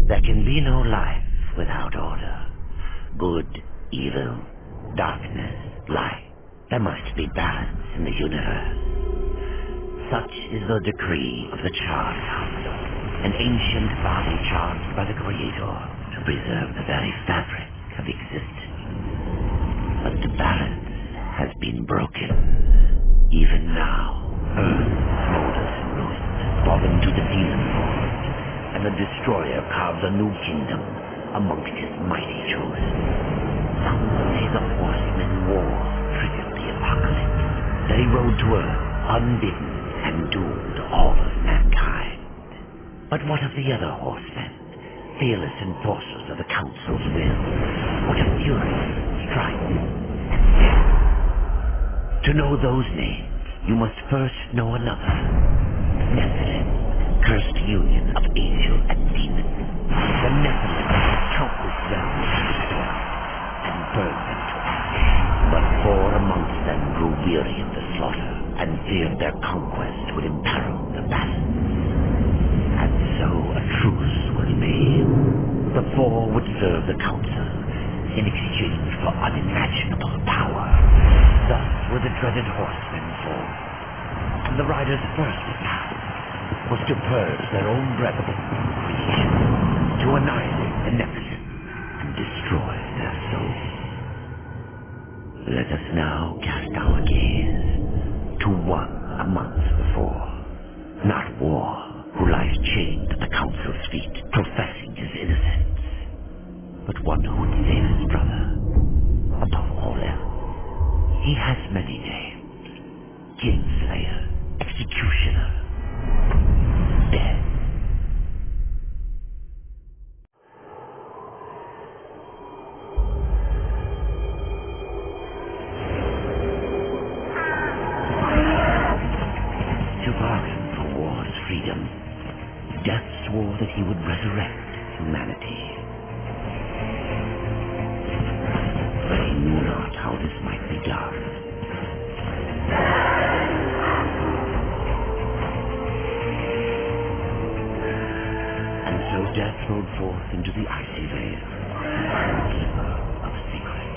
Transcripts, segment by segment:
There can be no life without order. Good, evil, darkness, light. There must be balance in the universe. Such is the decree of the Charred Council, an ancient body charged by the Creator to preserve the very fabric of existence. But the balance has been broken. Even now, Earth smolders in ruin, fallen to the demon forge, and the Destroyer carves a new kingdom amongst his mighty chosen. Some say the Horsemen war triggered the apocalypse. They rode to Earth unbidden and doomed all of mankind. But what of the other Horsemen, fearless enforcers of the Council's will? What of fury, strife, and death? To know those names, you must first know another. Nephilim, cursed union of angel and demon. The Nephilim took countless realms to destroy and burn them to ash. But four amongst them grew weary of the slaughter and feared their conquest would imperil the balance. And so a truce was made. The four would serve the Council in exchange for unimaginable power. Thus were the dreaded Horsemen formed. And the riders' first task was to purge their own brethren from creation, to annihilate the Nephilim and destroy their souls. Let us now cast our gaze to one a month before. Not War, who lies chained at the Council's feet, professing his innocence, but one who would save his brother above all else. He has many names: Kinslayer, Executioner, Death. To bargain for war's freedom, Death swore that he would resurrect humanity. But he knew not how this might be done. And so Death rode forth into the icy veil, keeper of secrets.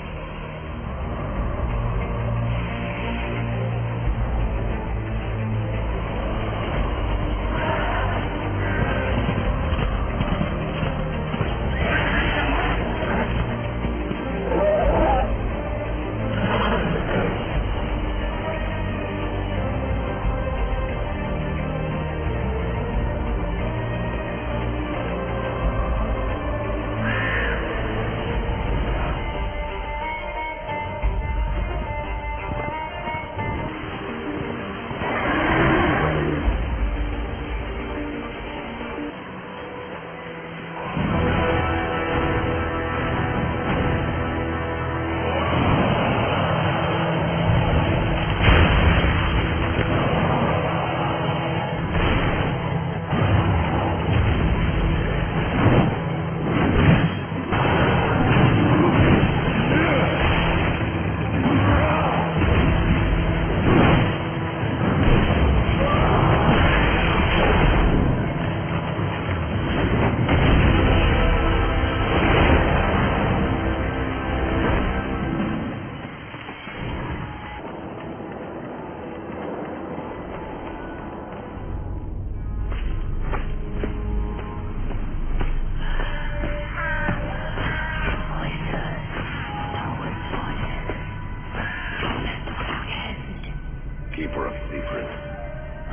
Keeper of secrets,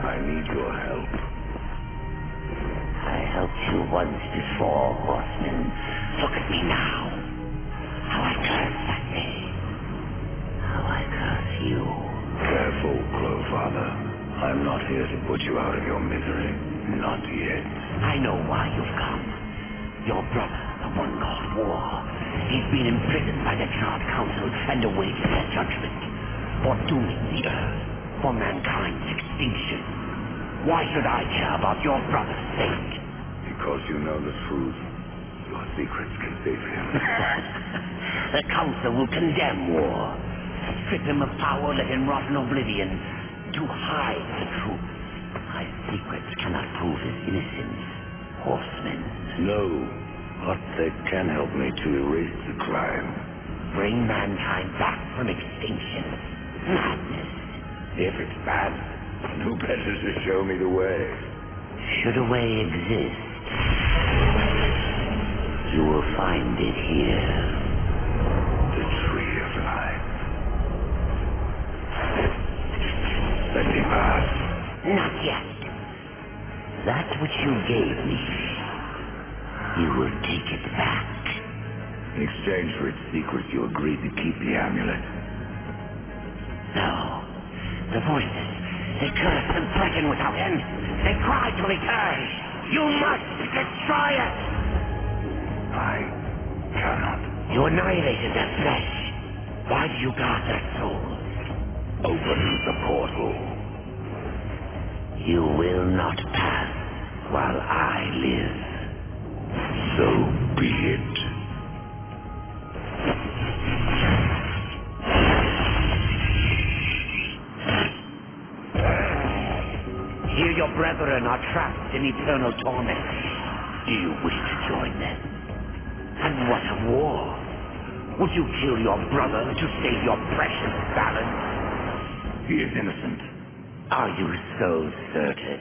I need your help. I helped you once before, Horseman. Look at me now. How I curse that name. How I curse you. Careful, Crowfather. I'm not here to put you out of your misery. Not yet. I know why you've come. Your brother, the one called War. He's been imprisoned by the Charred Council and awaiting their judgment. For dooming the Earth. For mankind's extinction. Why should I care about your brother's fate? Because you know the truth. Your secrets can save him. The Council will condemn War. Strip him of power, let him rot in oblivion. To hide the truth. My secrets cannot prove his innocence, Horseman. No, But they can help me to erase the crime. Bring mankind back from extinction. Madness. If it's bad, who better to show me the way? Should a way exist, you will find it here. The Tree of Life. Let me pass. Not yet. That which you gave me, you will take it back. In exchange for its secrets, you agreed to keep the amulet. No. The voices, they curse and threaten without end. They cry to return. You must destroy it. I cannot. You annihilated their flesh. Why do you guard their souls? Open the portal. You will not pass while I live. So be it. Here your brethren are trapped in eternal torment. Do you wish to join them? And what of war? Would you kill your brother to save your precious balance? He is innocent. Are you so certain?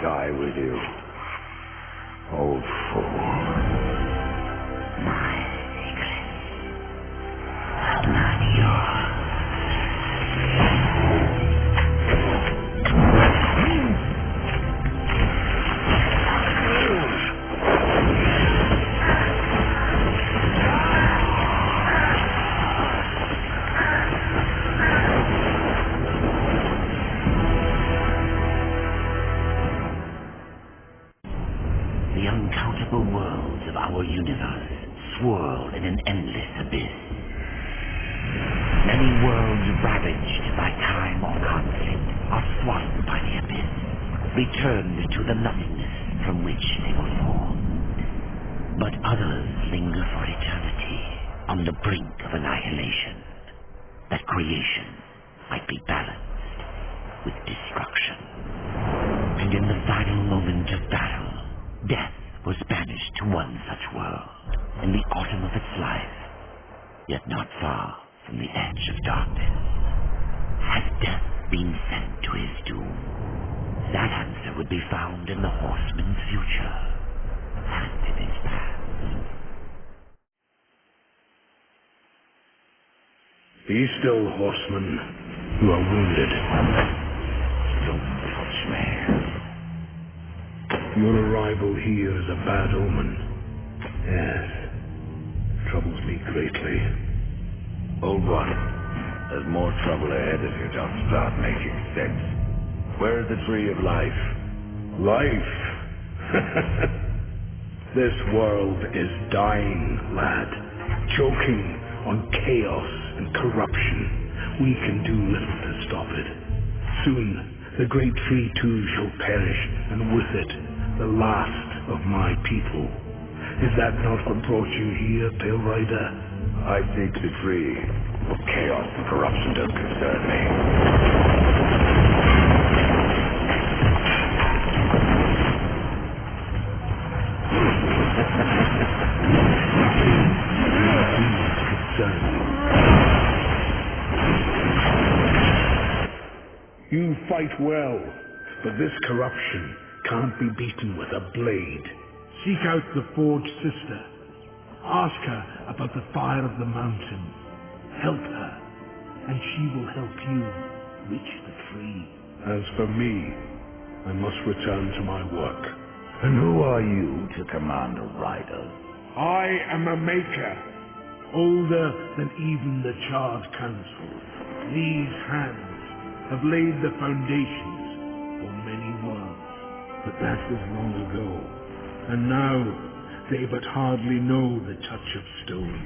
Die with you. Old fool. My secrets are not yours. The uncountable worlds of our universe swirl in an endless abyss. Many worlds ravaged by time or conflict are swallowed by the abyss, returned to the nothingness from which they were formed. But others linger for eternity on the brink of annihilation, that creation might be balanced with destruction. And in the final moment of battle, death was banished to one such world in the autumn of its life, yet not far from the edge of darkness. Has death been sent to his doom? That answer would be found in the horseman's future and in his past. Be still, horseman. You are wounded. Don't touch me. Your arrival here is a bad omen. Yes. Troubles me greatly. Old one, there's more trouble ahead if you don't start making sense. Where is the Tree of Life? Life? This world is dying, lad. Choking on chaos and corruption. We can do little to stop it. Soon, the great tree too shall perish, and with it, the last of my people. Is that not what brought you here, Pale Rider? I seek the tree. Chaos and corruption don't concern me. fight well, but this corruption can't be beaten with a blade. Seek out the Forge Sister. Ask her about the fire of the mountain. Help her, and she will help you reach the tree. As for me, I must return to my work. And who are you to command a rider? I am a maker, older than even the Charred Council. These hands have laid the foundations for many worlds, but that was long ago, and now they but hardly know the touch of stone.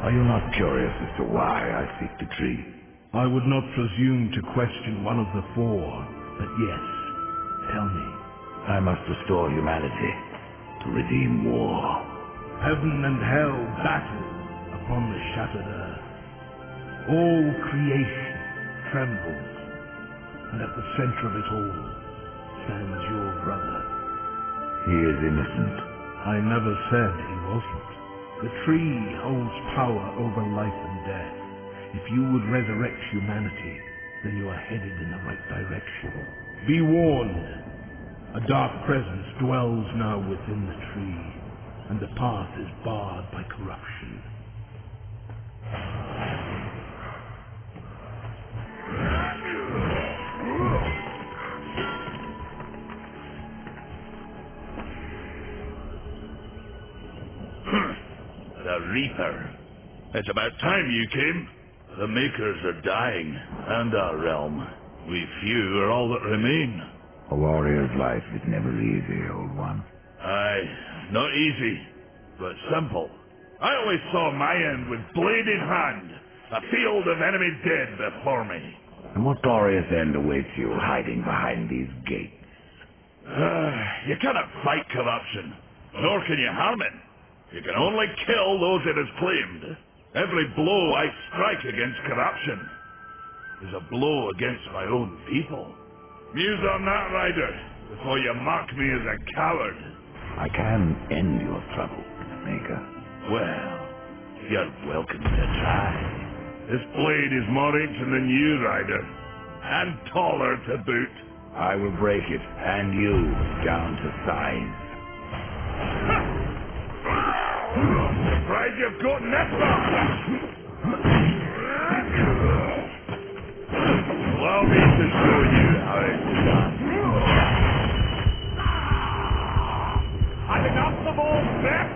Are you not curious as to why I seek the tree? I would not presume to question one of the four, but yes, tell me. I must restore humanity to redeem war. Heaven and hell battle upon the shattered earth. All creation trembles, and at the center of it all stands your brother. He is innocent. I never said he wasn't. The tree holds power over life and death. If you would resurrect humanity, then you are headed in the right direction. Be warned. A dark presence dwells now within the tree, and the path is barred by corruption. The Reaper. It's about time you came. The Makers are dying, and our realm. We few are all that remain. A warrior's life is never easy, old one. Aye, not easy, but simple. I always saw my end with blade in hand, a field of enemy dead before me. And what glorious end awaits you hiding behind these gates? You cannot fight corruption, nor can you harm it. You can only kill those it has claimed. Every blow I strike against corruption is a blow against my own people. Muse on that, Rider, before you mock me as a coward. I can end your trouble, Maker. Well, you're welcome to try. This blade is more ancient than you, Rider, and taller to boot. I will break it, and you, down to size. Surprised you've gotten that far! Allow me to show you how it's done. I've enough of all this!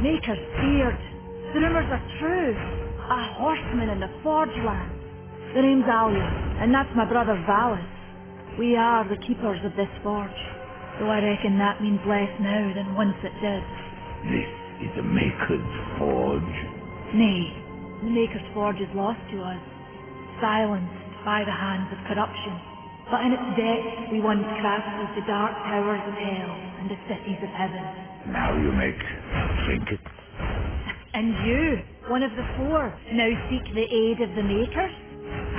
Maker's feared. The rumors are true. A horseman in the Forge land. The name's Alia, and that's my brother Valis. We are the keepers of this forge, though I reckon that means less now than once it did. This is a Maker's forge. Nay, the Maker's forge is lost to us, silenced by the hands of corruption. But in its depths we once crafted the dark towers of hell and the cities of heaven. Now you make trinkets. And you, one of the four, now seek the aid of the Makers?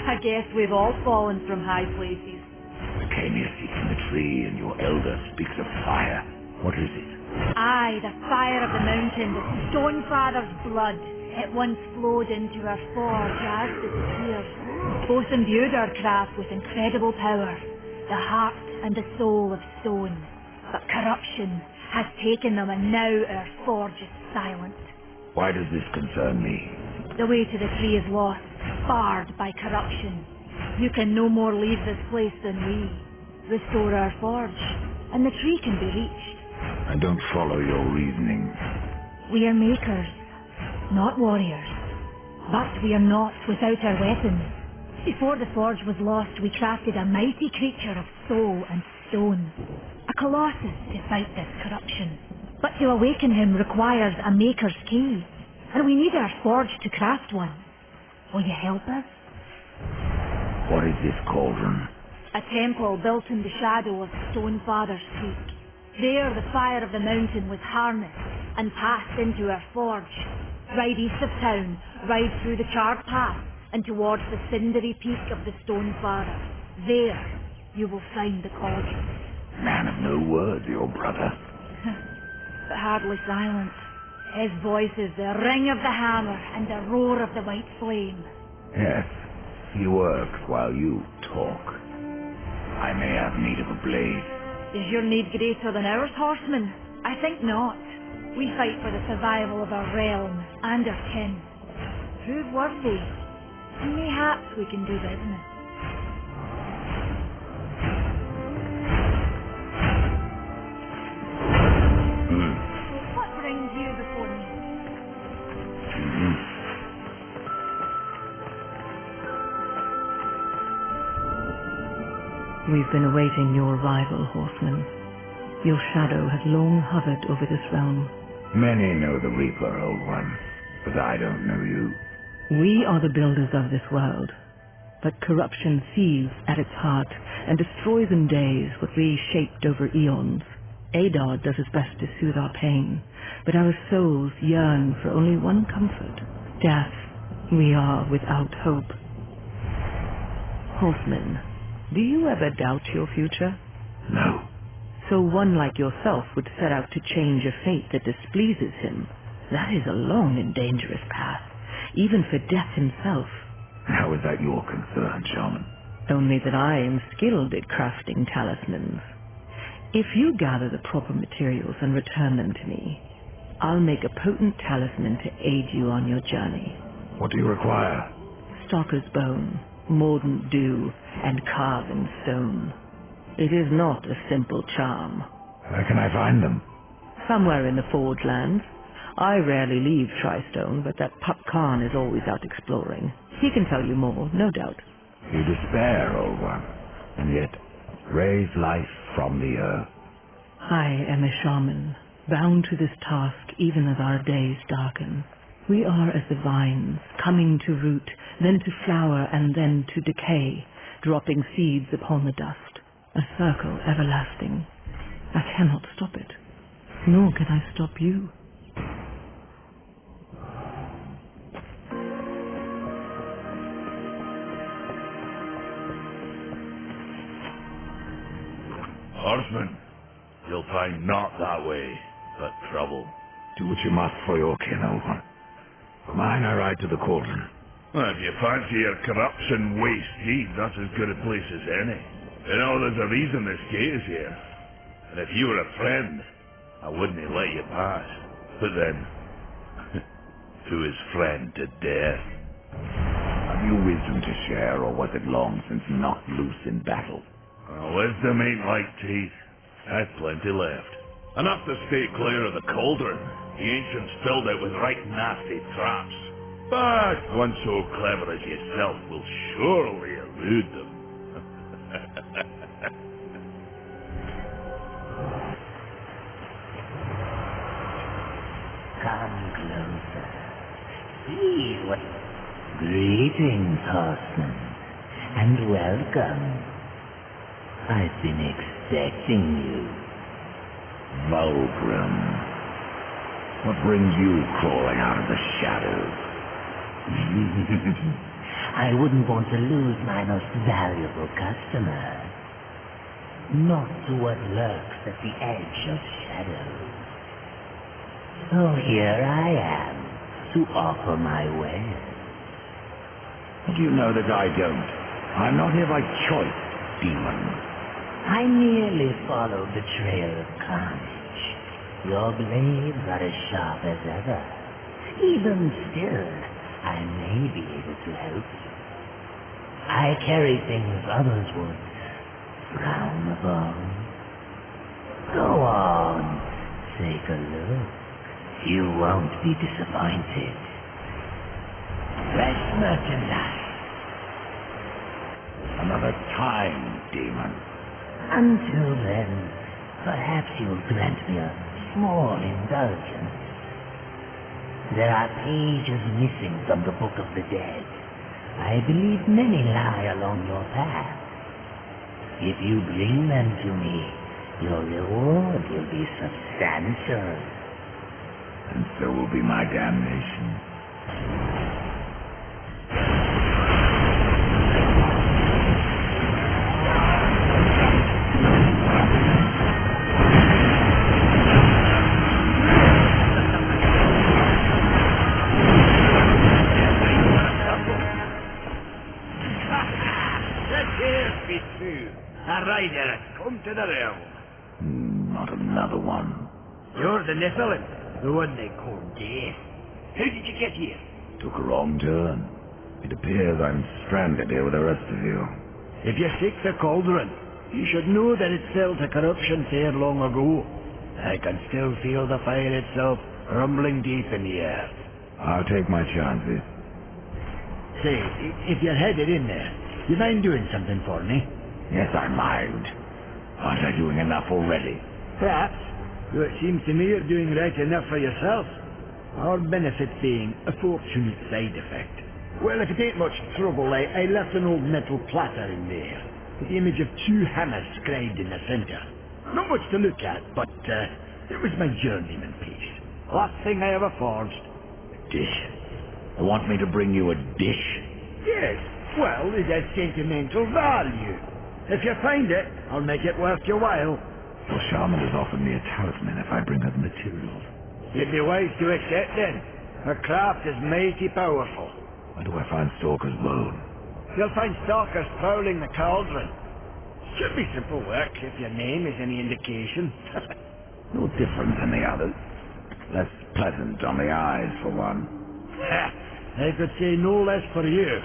I guess we've all fallen from high places. I came here seeking the tree, and your elder speaks of fire. What is it? Aye, the fire of the mountain, the Stonefather's blood. It once flowed into our forge as disappeared. Both imbued our craft with incredible power, the heart and the soul of stone. But corruption has taken them, and now our forge is silent. Why does this concern me? The way to the tree is lost, barred by corruption. You can no more leave this place than we. Restore our forge, and the tree can be reached. I don't follow your reasoning. We are makers, not warriors. But we are not without our weapons. Before the forge was lost, we crafted a mighty creature of soul and stone. A colossus to fight this corruption. But to awaken him requires a maker's key, and we need our forge to craft one. Will you help us? What is this cauldron? A temple built in the shadow of Stonefather's Peak. There the fire of the mountain was harnessed and passed into our forge. Ride east of town, ride through the charred path, and towards the cindery peak of the Stonefather. There you will find the cauldron. Man of no word, your brother. but hardly silent. His voice is the ring of the hammer and the roar of the white flame. Yes, he works while you talk. I may have need of a blade. Is your need greater than ours, horseman? I think not. We fight for the survival of our realm and our kin. Prove worthy, and mayhaps we can do business. What brings you before me? We've been awaiting your arrival, horseman. Your shadow has long hovered over this realm. Many know the Reaper, Old One, but I don't know you. We are the builders of this world, but corruption thieves at its heart and destroys in days what we shaped over eons. Adar does his best to soothe our pain, but our souls yearn for only one comfort: death. We are without hope. Horseman, do you ever doubt your future? No. So one like yourself would set out to change a fate that displeases him. That is a long and dangerous path, even for death himself. How is that your concern, Shaman? Only that I am skilled at crafting talismans. If you gather the proper materials and return them to me, I'll make a potent talisman to aid you on your journey. What do you require? Stalker's bone, mordant dew, and carven stone. It is not a simple charm. Where can I find them? Somewhere in the Forge Lands. I rarely leave Tristone, but that pup Khan is always out exploring. He can tell you more, no doubt. You despair, Old One, and yet raise life from the earth. I am a shaman, bound to this task even as our days darken. We are as the vines, coming to root, then to flower, and then to decay, dropping seeds upon the dust. A circle everlasting. I cannot stop it, nor can I stop you. Horseman, you'll find naught that way but trouble. Do what you must for your kin, Old One. For mine, I ride to the cauldron. Well, if you fancy your corruption waste deed, that's as good a place as any. You know, there's a reason this gate is here. And if you were a friend, I wouldn't have let you pass. But then, to his friend to death. Have you wisdom to share, or was it long since knocked loose in battle? Wisdom ain't like teeth. I've plenty left. Enough to stay clear of the cauldron. The ancients filled it with right nasty traps. But one so clever as yourself will surely elude them. Come closer. See what... Greetings, horseman, and welcome. I've been expecting you. Vulgrim. What brings you crawling out of the shadows? I wouldn't want to lose my most valuable customer. Not to what lurks at the edge of shadows. So here I am to offer my wares. How do you know that I don't? I'm not here by choice, demon. I merely followed the trail of carnage. Your blades are as sharp as ever. Even still, I may be able to help you. I carry things others would frown upon. Go on, take a look. You won't be disappointed. Fresh merchandise. Another time, demon. Until then, perhaps you'll grant me a small indulgence. There are pages missing from the Book of the Dead. I believe many lie along your path. If you bring them to me, your reward will be substantial. And so will be my damnation. Here be true. A rider has come to the realm. Not another one. You're the Nephilim, the one they call Death. How did you get here? Took a wrong turn. It appears I'm stranded here with the rest of you. If you seek the cauldron, you should know that it fell to corruption fair long ago. I can still feel the fire itself rumbling deep in the earth. I'll take my chances. Say, if you're headed in there, you mind doing something for me? Yes, I mind. Aren't I doing enough already? Perhaps. Though it seems to me you're doing right enough for yourself. Our benefit being a fortunate side effect. Well, if it ain't much trouble, I left an old metal platter in there, with the image of two hammers scribed in the center. Not much to look at, but it was my journeyman piece. Last thing I ever forged. Dish. You want me to bring you a dish? Yes, well, it has sentimental value. If you find it, I'll make it worth your while. Your shaman has offered me a talisman if I bring her the materials. You'd be wise to accept then. Her craft is mighty powerful. Where do I find Stalker's bone? You'll find stalkers prowling the cauldron. Should be simple work if your name is any indication. No different than the others. Less pleasant on the eyes, for one. I could say no less for you.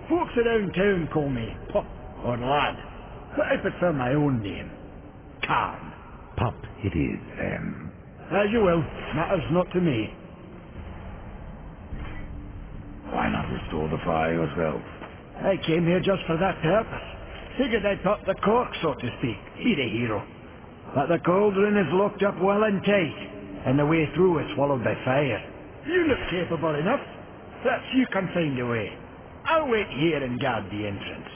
Folks around town call me Pup or Lad, but I prefer my own name. Karn. Pup it is, then. As you will. Matters not to me. Why not restore the fire yourself? I came here just for that purpose. Figured I'd pop the cork, so to speak. Be the hero. But the cauldron is locked up well and tight, and the way through is swallowed by fire. You look capable enough. Perhaps you can find a way. I'll wait here and guard the entrance.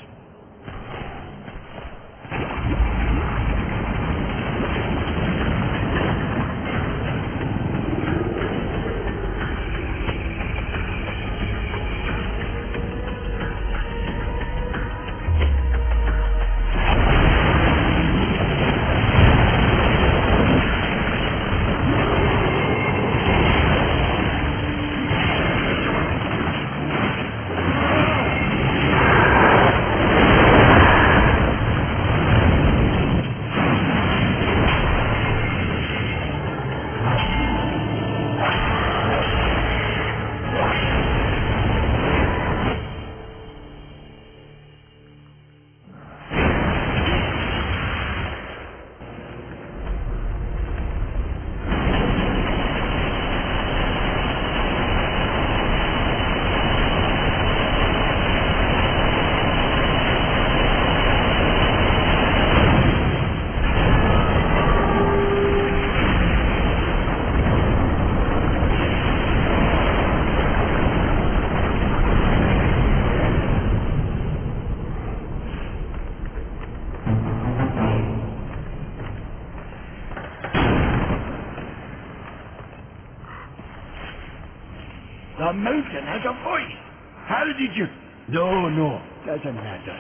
The mountain has a voice. How did you... No, doesn't matter.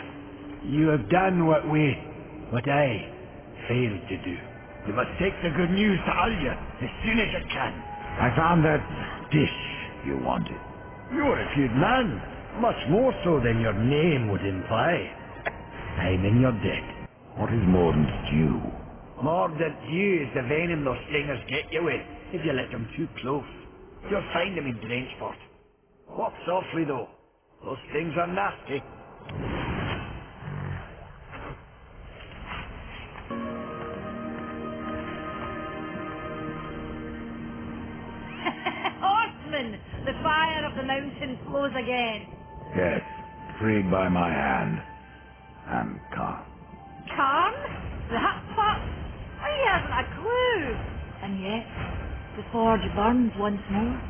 You have done what I failed to do. You must take the good news to Alya as soon as you can. I found that dish you wanted. You're a good man. Much more so than your name would imply. I'm in your debt. What is Morden's due? Mordant dew is the venom those stingers get you with, if you let them too close. You'll find them in Drenchport. Walk softly, though. Those things are nasty. Horseman! The fire of the mountain flows again. Yes, freed by my hand. And Karn. Karn? That pup? He hasn't a clue. And yet, the forge burns once more.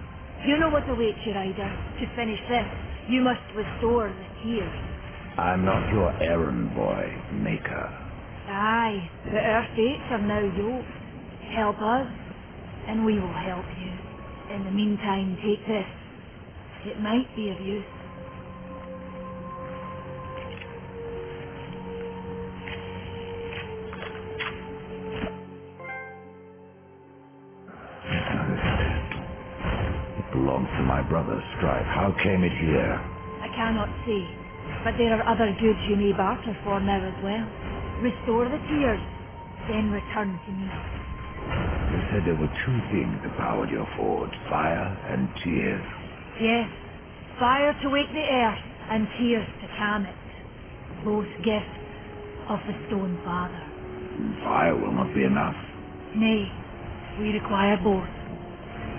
You know what awaits you, Rider. To finish this, you must restore the tears. I'm not your errand boy, Maker. Aye, but our fates are now yours. Help us, and we will help you. In the meantime, take this. It might be of use. It belongs to my brother, Strife. How came it here? I cannot say. But there are other goods you may barter for now as well. Restore the tears, then return to me. You said there were two things that powered your forge, fire and tears. Yes, fire to wake the earth, and tears to calm it. Both gifts of the Stone Father. Fire will not be enough. Nay, we require both.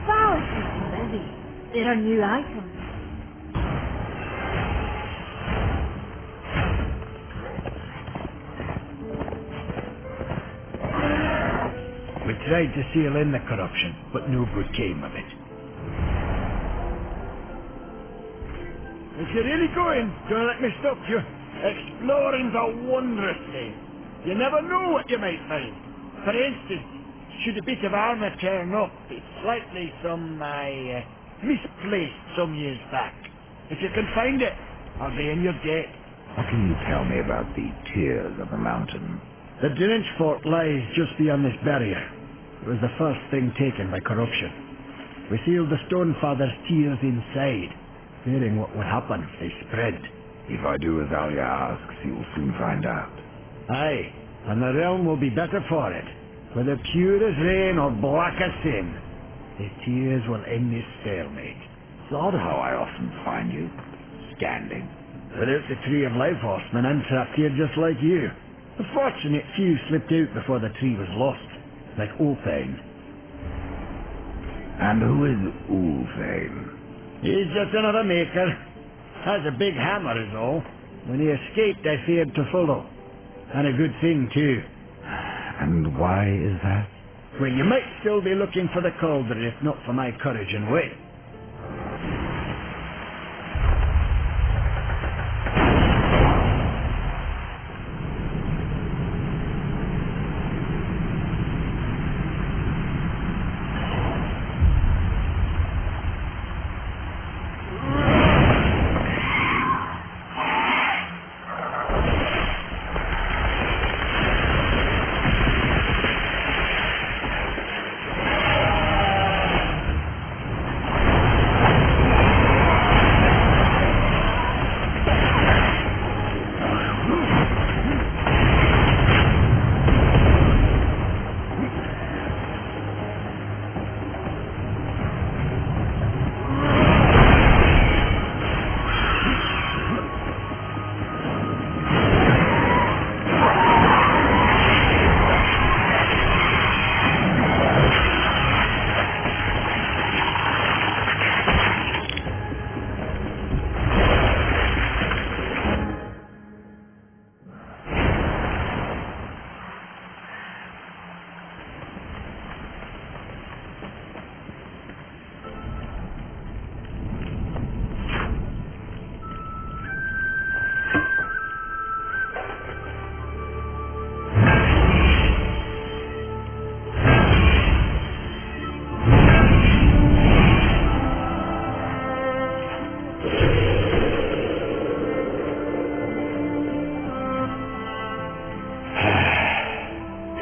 Fire is too busy. There are new items. We tried to seal in the corruption, but no good came of it. If you're really going, don't let me stop you. Exploring's a wondrous thing. You never know what you might find. For instance, should a bit of armour turn up, it's likely misplaced some years back. If you can find it, I'll be in your debt. What can you tell me about the tears of the mountain? The Drench fort lies just beyond this barrier. It was the first thing taken by corruption. We sealed the Stone Father's tears inside, fearing what would happen if they spread. If I do as Alia asks, you will soon find out. Aye, and the realm will be better for it. Whether pure as rain or black as sin, the tears will end this stalemate. It's odd how I often find you standing. Without the Tree of Life Horseman, I'm trapped here just like you. The fortunate few slipped out before the tree was lost, like Ulfane. And who is Ulfane? He's just another maker. Has a big hammer is all. When he escaped, I feared to follow. And a good thing, too. And why is that? Well, you might still be looking for the cauldron if not for my courage and wit.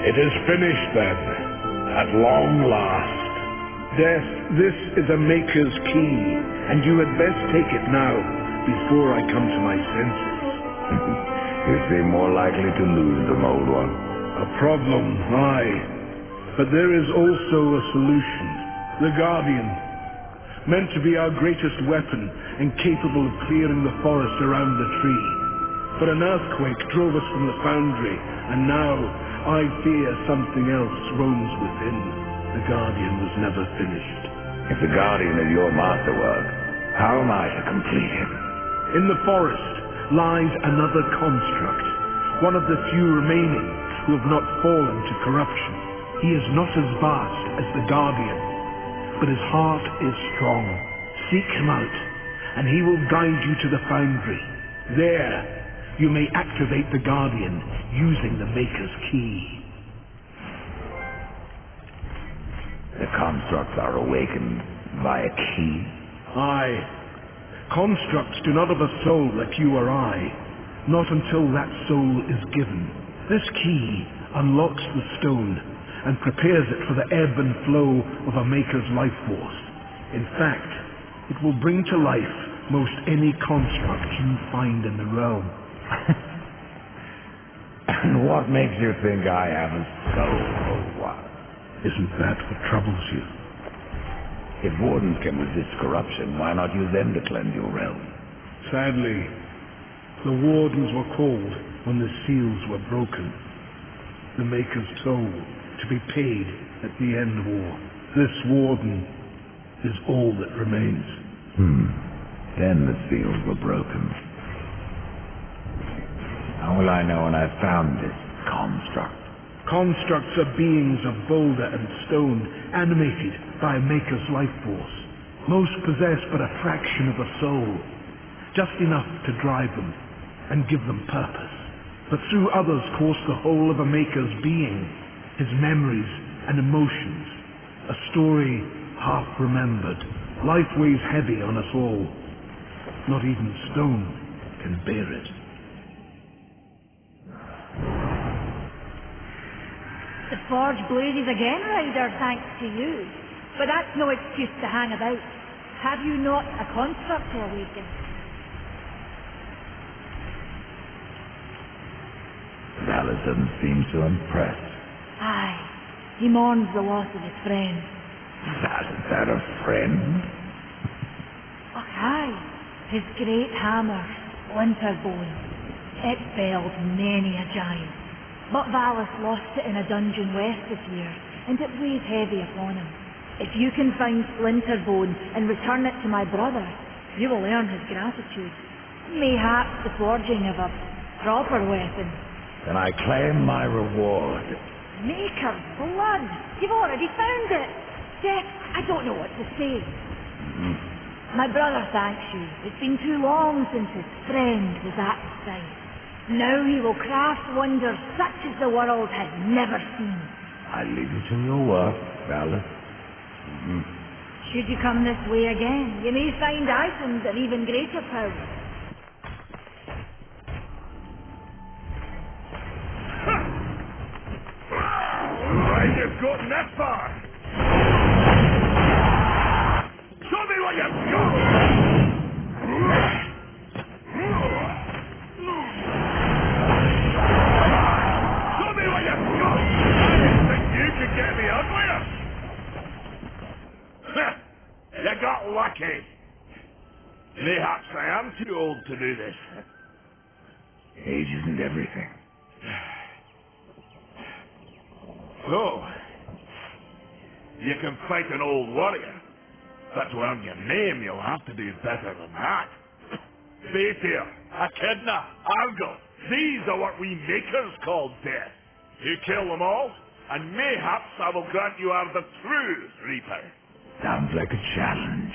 It is finished then, at long last. Death, this is a Maker's key, and you had best take it now, before I come to my senses. You seem more likely to lose them, old one. A problem, aye. But there is also a solution. The Guardian. Meant to be our greatest weapon, and capable of clearing the forest around the tree. But an earthquake drove us from the foundry, and now I fear something else roams within. The Guardian was never finished. If the Guardian is your masterwork, how am I to complete him? In the forest lies another construct, one of the few remaining who have not fallen to corruption. He is not as vast as the Guardian, but his heart is strong. Seek him out, and he will guide you to the foundry. There, you may activate the Guardian using the Maker's key. The constructs are awakened by a key? Aye. Constructs do not have a soul like you or I, not until that soul is given. This key unlocks the stone and prepares it for the ebb and flow of a Maker's life force. In fact, it will bring to life most any construct you find in the realm. And what makes you think I have a soul, or what? Isn't that what troubles you? If wardens can resist corruption, why not use them to cleanse your realm? Sadly, the wardens were called when the seals were broken. The Maker's soul to be paid at the end war. This warden is all that remains. Then the seals were broken. How will I know when I've found this construct? Constructs are beings of boulder and stone, animated by a Maker's life force. Most possess but a fraction of a soul, just enough to drive them and give them purpose. But through others course the whole of a Maker's being, his memories and emotions, a story half remembered. Life weighs heavy on us all. Not even stone can bear it. The forge blazes again, Ryder, thanks to you. But that's no excuse to hang about. Have you not a construct to awaken? Dallas doesn't seem so impressed. Aye, he mourns the loss of his friend. Is that a friend? Oh, aye, his great hammer, Winterbone. It felled many a giant. But Valis lost it in a dungeon west this year, and it weighs heavy upon him. If you can find Splinterbone and return it to my brother, you will earn his gratitude. Mayhaps the forging of a proper weapon. Then I claim my reward. Maker's blood! You've already found it! Death, I don't know what to say. My brother thanks you. It's been too long since his friend was at his side. Now he will craft wonders such as the world had never seen. I leave you to your work, Dallas. Should you come this way again, you may find items of even greater power. I just gotten that far. Show me what you've got. Get me uglier? You got lucky. Mayhaps I am too old to do this. Age isn't everything. So, you can fight an old warrior, but to earn your name you'll have to do better than that. Faithir, Echidna, Argyle, these are what we Makers call death. You kill them all, and mayhaps I will grant you are the true Reaper. Sounds like a challenge.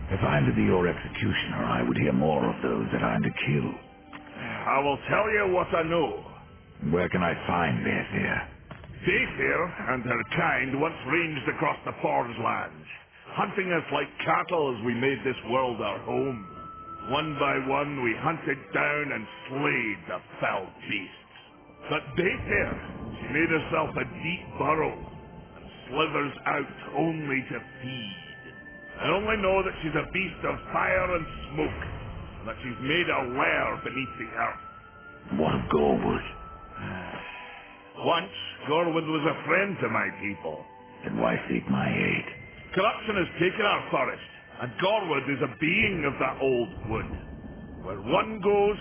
If I'm to be your executioner, I would hear more of those that I'm to kill. I will tell you what I know. Where can I find Faithir? Faithir and her kind once ranged across the Forge lands, hunting us like cattle as we made this world our home. One by one we hunted down and slayed the fell beasts. But Faithir, she made herself a deep burrow and slithers out only to feed. I only know that she's a beast of fire and smoke, and that she's made a lair beneath the earth. What of Gorwood? Once, Gorwood was a friend to my people. Then why seek my aid? Corruption has taken our forest, and Gorwood is a being of that old wood. Where one goes,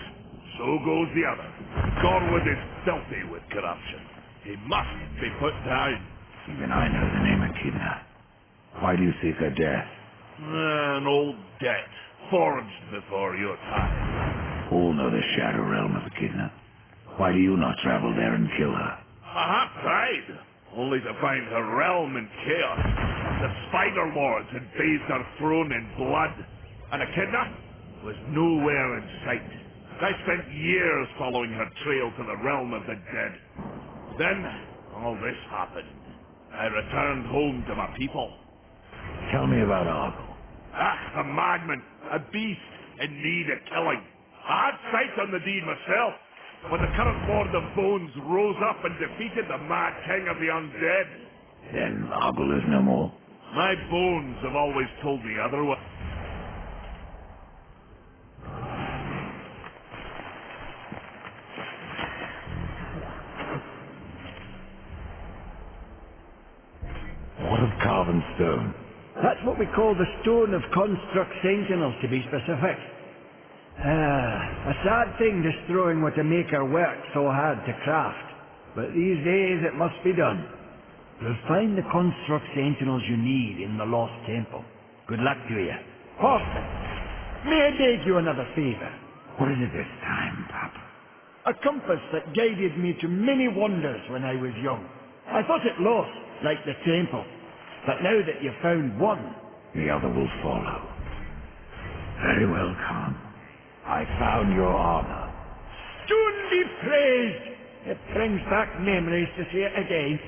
so goes the other. Gorwood is filthy with corruption. He must be put down. Even I know the name Echidna. Why do you seek her death? An old debt, forged before your time. All know the Shadow Realm of Echidna. Why do you not travel there and kill her? I have tried, only to find her realm in chaos. The Spider Lords had bathed her throne in blood, and Echidna was nowhere in sight. I spent years following her trail to the realm of the dead. Then, all this happened. I returned home to my people. Tell me about Argyle. A madman, a beast in need of killing. I had sight on the deed myself, when the current Lord of Bones rose up and defeated the mad king of the undead. Then Argyle is no more. My bones have always told me otherwise. common stone? That's what we call the Stone of Construct Sentinels, to be specific. A sad thing destroying what a maker worked so hard to craft. But these days it must be done. You'll find the Construct Sentinels you need in the Lost Temple. Good luck to you. Horseman, may I beg you another favour? What is it this time, Papa? A compass that guided me to many wonders when I was young. I thought it lost, like the temple. But now that you've found one, The other will follow. Very well, Khan. I found your armor. soon be praised. It brings back memories to see it again.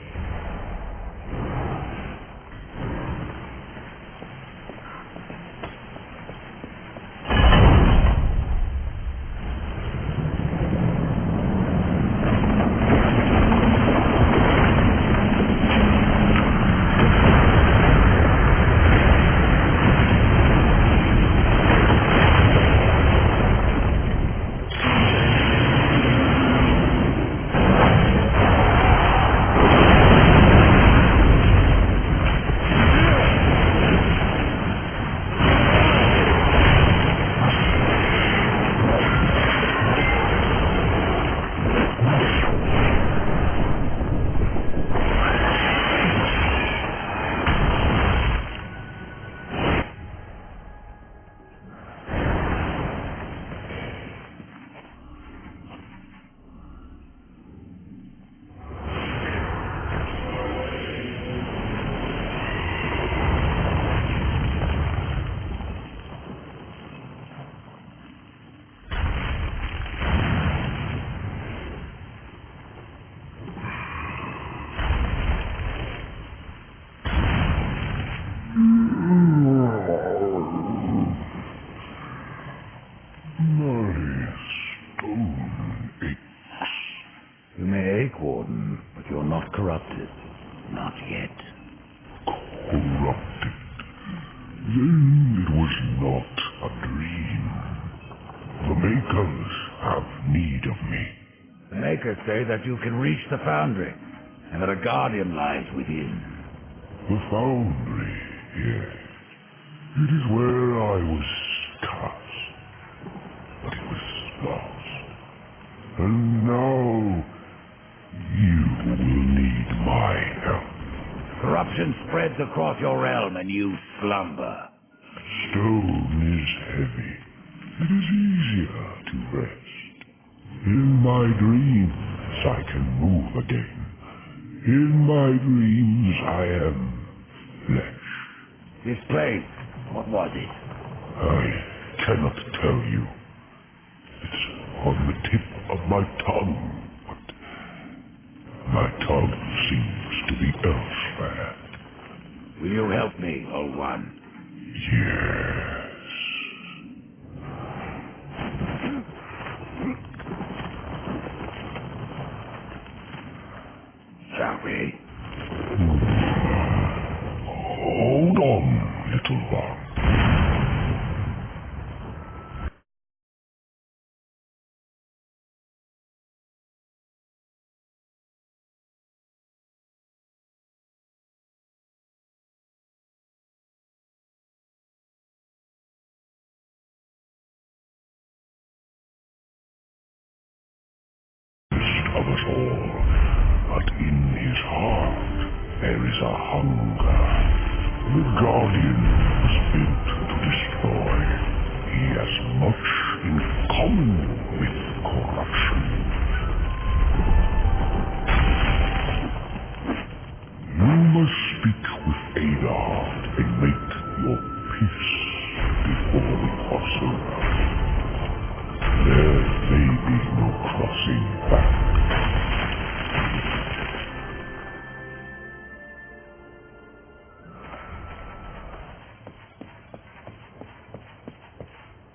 You may ache, Warden, but you're not corrupted. Not yet. Corrupted. Then it was not a dream. The Makers have need of me. The Makers say that you can reach the Foundry, and that a Guardian lies within. The Foundry, yes. It is where I was cast. But it was lost. And now you will need my help. Corruption spreads across your realm, and you slumber. Stone is heavy. It is easier to rest. In my dreams, I can move again. In my dreams, I am flesh. This place, what was it? I cannot tell you. It's on the tip of my tongue, but my tongue seems to be elsewhere. Will you help me, old one? Yes. Shall we? Hold on, little one. Of us all, but in his heart there is a hunger. The Guardian was built to destroy. He has much in common with corruption. You must speak with Adar and make your peace before we cross over. There may be no crossing back.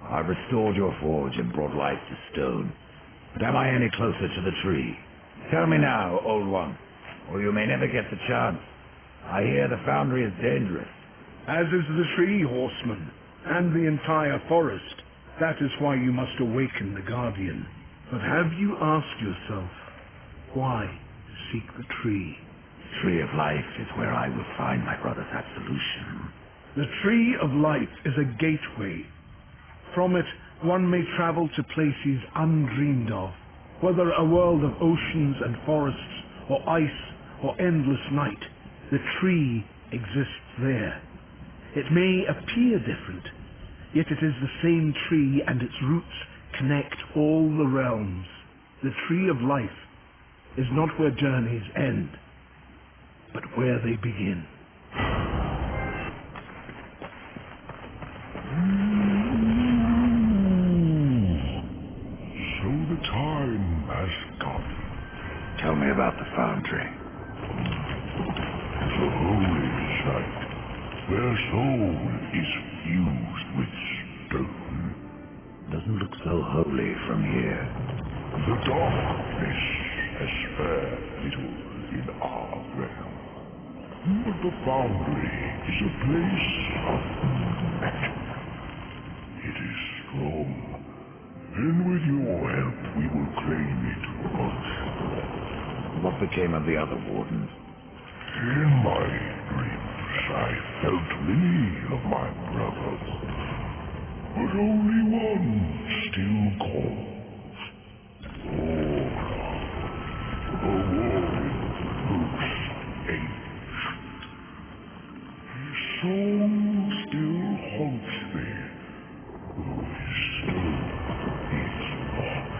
I've restored your forge and brought life to stone. But am I any closer to the tree? Tell me now, old one, or you may never get the chance. I hear the Foundry is dangerous. As is the tree, horseman, and the entire forest. That is why you must awaken the Guardian. But have you asked yourself, why seek the tree? Tree of Life is where I will find my brother's absolution. The Tree of Life is a gateway. From it, one may travel to places undreamed of, whether a world of oceans and forests, or ice, or endless night. The tree exists there. It may appear different, yet it is the same tree, and its roots connect all the realms. The Tree of Life is not where journeys end, but where they begin. So the time has come. Tell me about the foundry. The holy site, where soul is fused with stone. Doesn't look so holy from here. The darkness has spared little in our realm. But the foundry is a place of magic. It is strong, and with your help we will claim it once more. What became of the other wardens? In my dreams I felt many of my brothers, but only one still calls. A warring whose age. His soul still haunts me, though his stone is lost.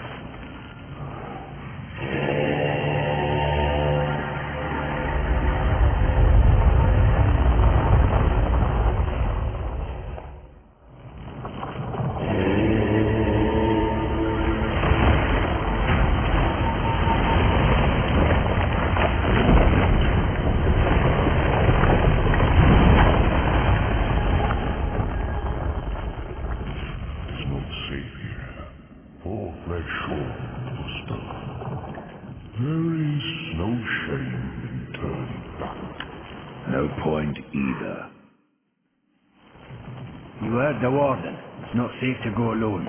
You heard the warden. It's not safe to go alone.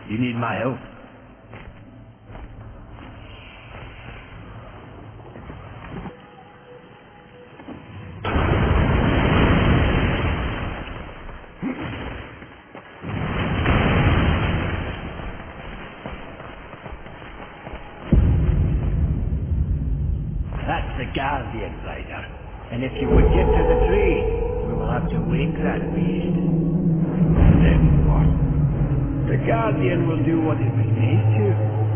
You need my help. That's the Guardian, Rider. And if you would get to the tree, we will have to wake that beast. Then what? The Guardian will do what it was made to.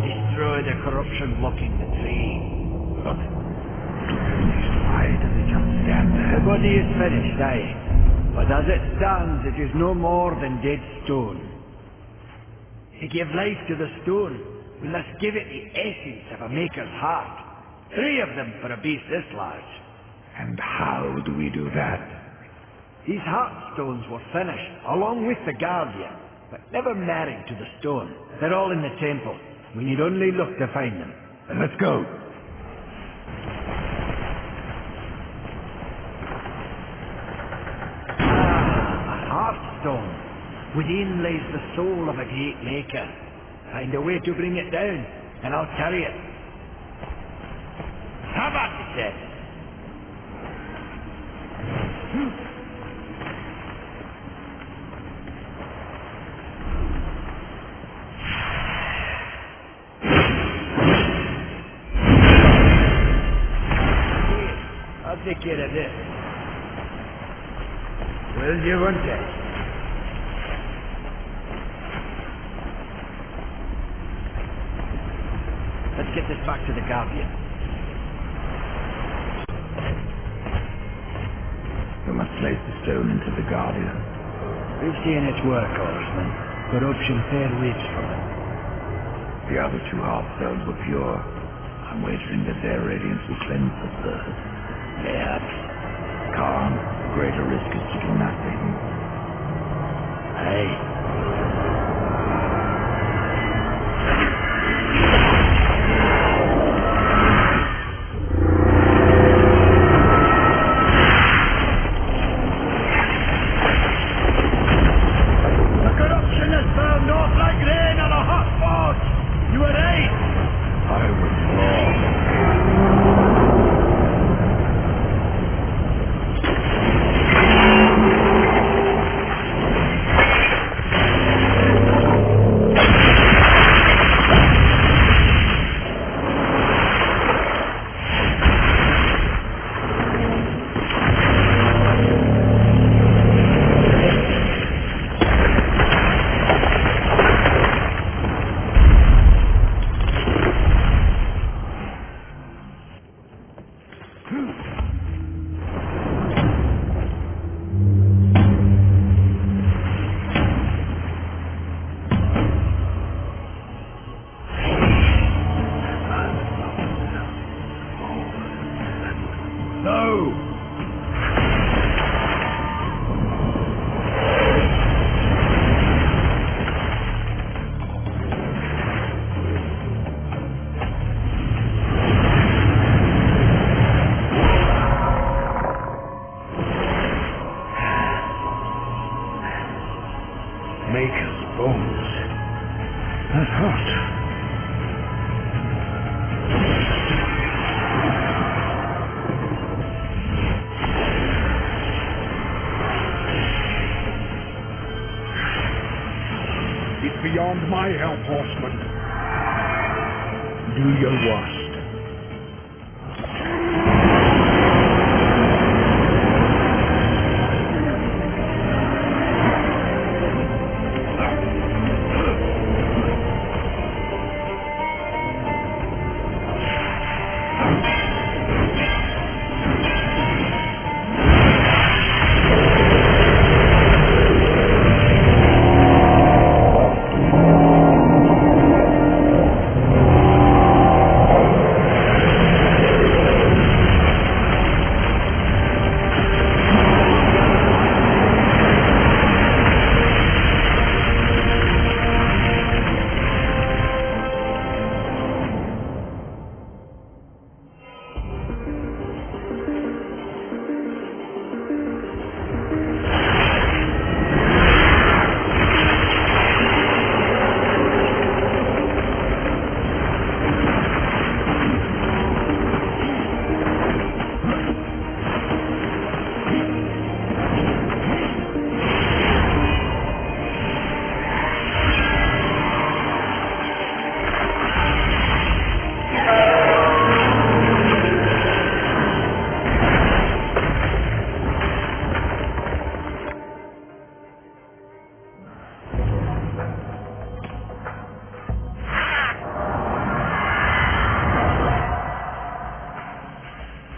Destroy the corruption blocking the tree. Look. Why does it just stand there? The body is finished, aye. But as it stands, it is no more than dead stone. To give life to the stone, we must give it the essence of a maker's heart. 3 of them for a beast this large. And how do we do that? These heartstones were finished, along with the Guardian, but never married to the stone. They're all in the temple. We need only look to find them. Then let's go. A heartstone. Within lays the soul of a great maker. Find a way to bring it down, and I'll carry it. Have at it, then. I'll take care of this. Will you want it? Let's get this back to the Guardian. We must place the stone into the Guardian. We've seen its work, Horseman. Corruption fair waves from it. The other 2 heartstones were pure. I'm wagering that their radiance will cleanse the third. Perhaps. Calm. The greater risk is to do nothing. Aye. beyond my help, horseman. Do your worst.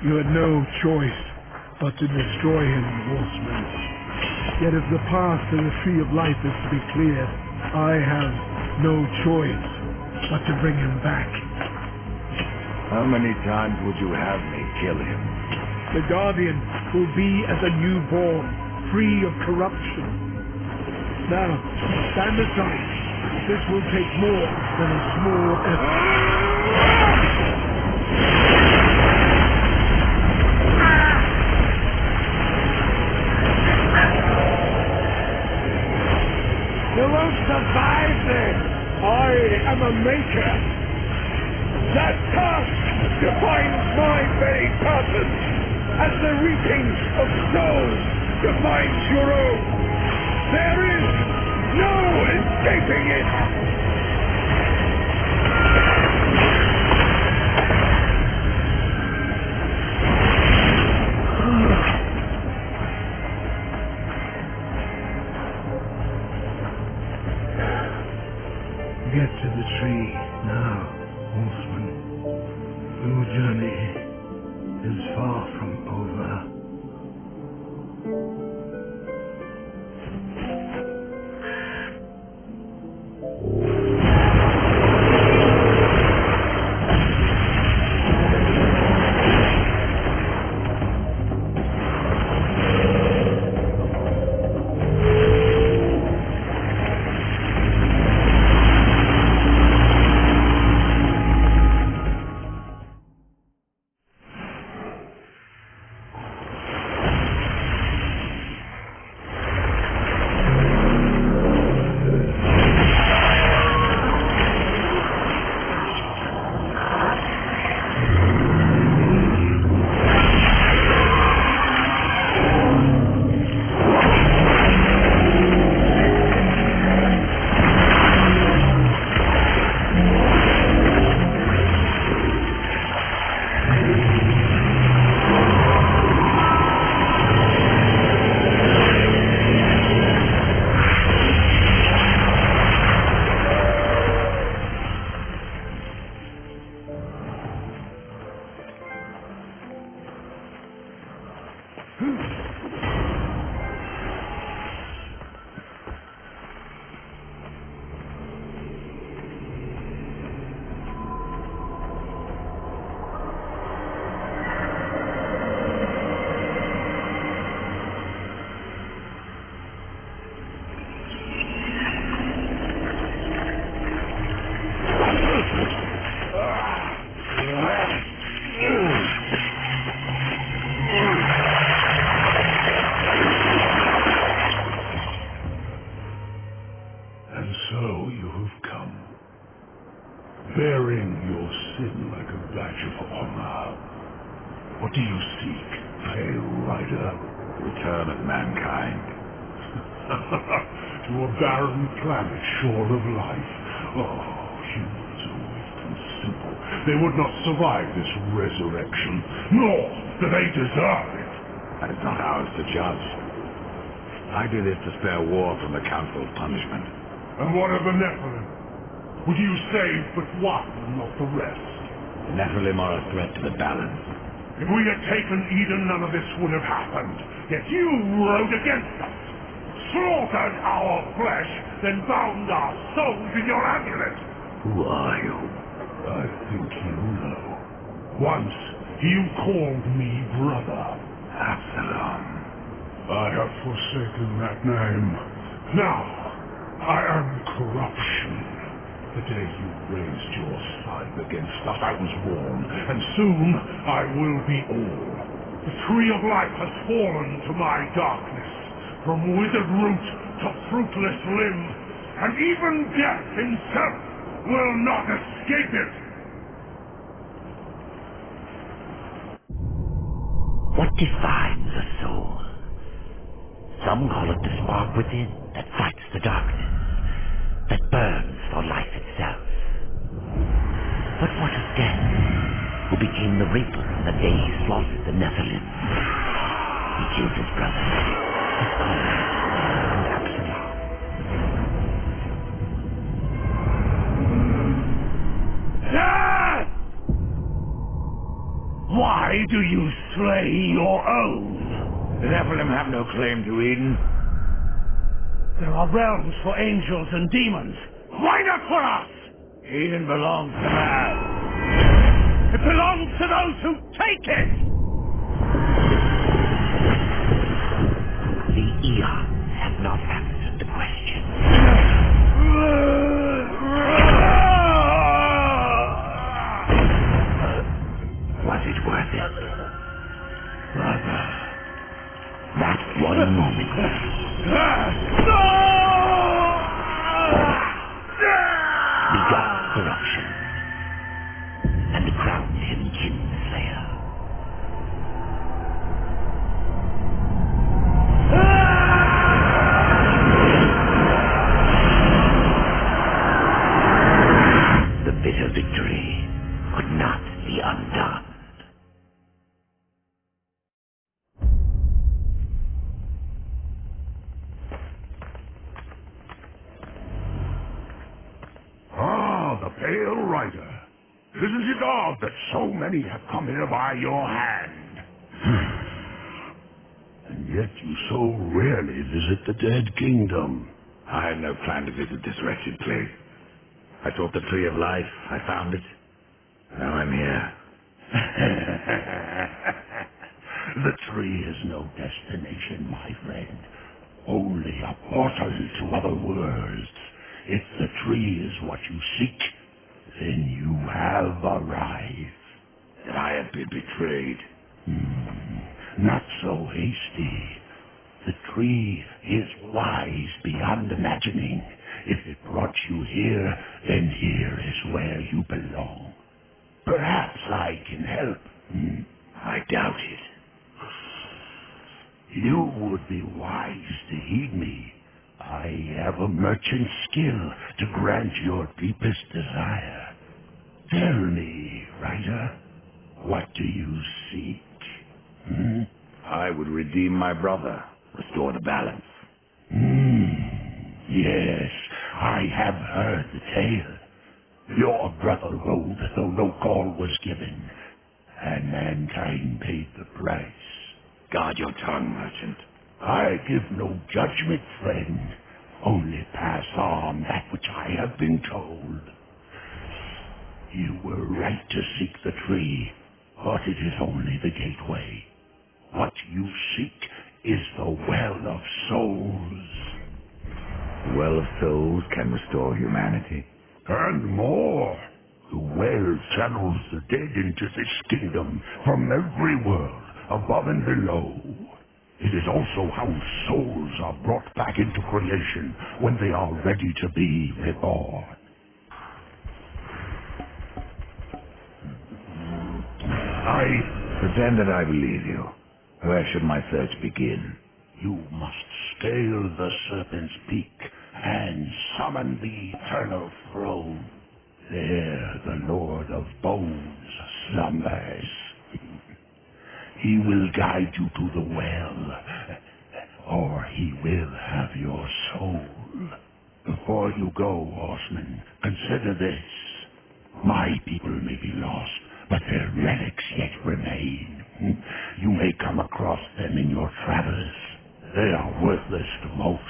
You had no choice but to destroy him, horseman. Yet if the path to the Tree of Life is to be cleared, I have no choice but to bring him back. How many times would you have me kill him? The Guardian will be as a newborn, free of corruption. Now, stand aside. This will take more than a small effort. You won't survive this! I am a maker. That task defines my very purpose, as the reaping of souls defines your own. There is no escaping it! Get to the tree now, horseman. Your journey is far from over. bearing your sin like a badge of honor. What do you seek, pale rider? Return of mankind. to a barren planet shorn of life. Oh, humans are weak and simple. They would not survive this resurrection, nor do they deserve it. That is not ours to judge. I do this to spare war from the Council's punishment. And what of the Nephilim? Would you save but one and not the rest? The Nephilim are a threat to the balance. If we had taken Eden, none of this would have happened. Yet you rode against us, slaughtered our flesh, then bound our souls in your amulet. Who are you? I think you know. Once, you called me brother. Absalom. I have forsaken that name. Now, I am corruption. The day you raised your scythe against us, I was born, and soon I will be all. The tree of life has fallen to my darkness, from withered root to fruitless limb, and even death himself will not escape it. What defines a soul? Some call it the spark within that fights the darkness, that burns for life itself. But what of death, who became the reaper the day he slaughtered the Nephilim? He killed his brother, his comrade, and Absalom. Why do you slay your own? The Nephilim have no claim to Eden. There are realms for angels and demons. Why not for us? Eden belongs to man. It belongs to those who take it! The eons have not answered the question. Was it worth it? Brother. That one moment. Begot corruption. And crowned him Kinslayer. The bitter victory could not be undone. The Pale Rider. Isn't it odd that so many have come here by your hand? And yet you so rarely visit the Dead Kingdom. I had no plan to visit this wretched place. I sought the Tree of Life. I found it. Now I'm here. The tree is no destination, my friend. Only a portal to other worlds. If the tree is what you seek, then you have arrived. That I have been betrayed. Not so hasty. The tree is wise beyond imagining. If it brought you here, then here is where you belong. Perhaps I can help. I doubt it. You would be wise to heed me. I have a merchant's skill to grant your deepest desire. Tell me, Rider, what do you seek? I would redeem my brother, restore the balance. Yes, I have heard the tale. Your brother rode though no call was given, and mankind paid the price. Guard your tongue, merchant. I give no judgment, friend. Only pass on that which I have been told. You were right to seek the tree, but it is only the gateway. What you seek is the Well of Souls. The Well of Souls can restore humanity. And more. The well channels the dead into this kingdom from every world, above and below. It is also how souls are brought back into creation when they are ready to be reborn. Pretend that I believe you. Where should my search begin? You must scale the serpent's peak and summon the eternal throne. There the Lord of Bones slumbers. He will guide you to the well, or he will have your soul. Before you go, horseman, consider this. My people may be lost, but their relics yet remain. You may come across them in your travels. They are worthless to most.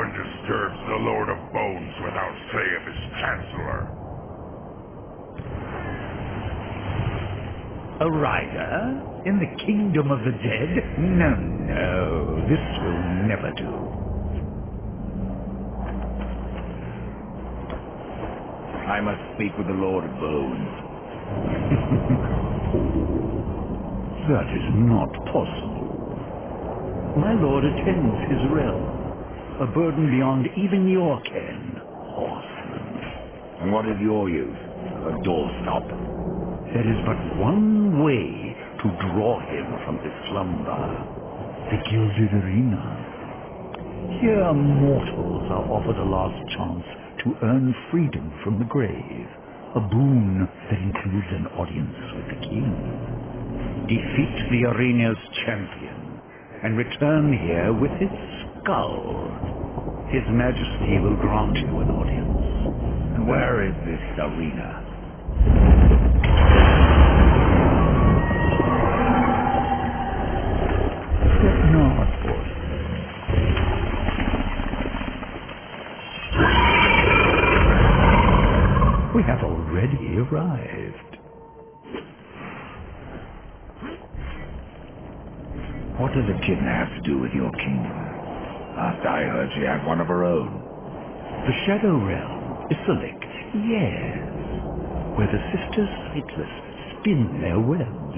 Disturbs the Lord of Bones without say of his Chancellor. A rider? In the kingdom of the dead? No, this will never do. I must speak with the Lord of Bones. That is not possible. My lord attends his realm. A burden beyond even your ken, horseman. And what is your use? A doorstop? There is but one way to draw him from his slumber. The Gilded Arena. Here mortals are offered a last chance to earn freedom from the grave. A boon that includes an audience with the king. Defeat the arena's champion and return here with his skull. His Majesty will grant you an audience. And where is this arena? Let not, boy. We have already arrived. What does a kitten have to do with your kingdom? Last I heard she had one of her own. The Shadow Realm is select, yes, where the Sisters Sightless spin their webs.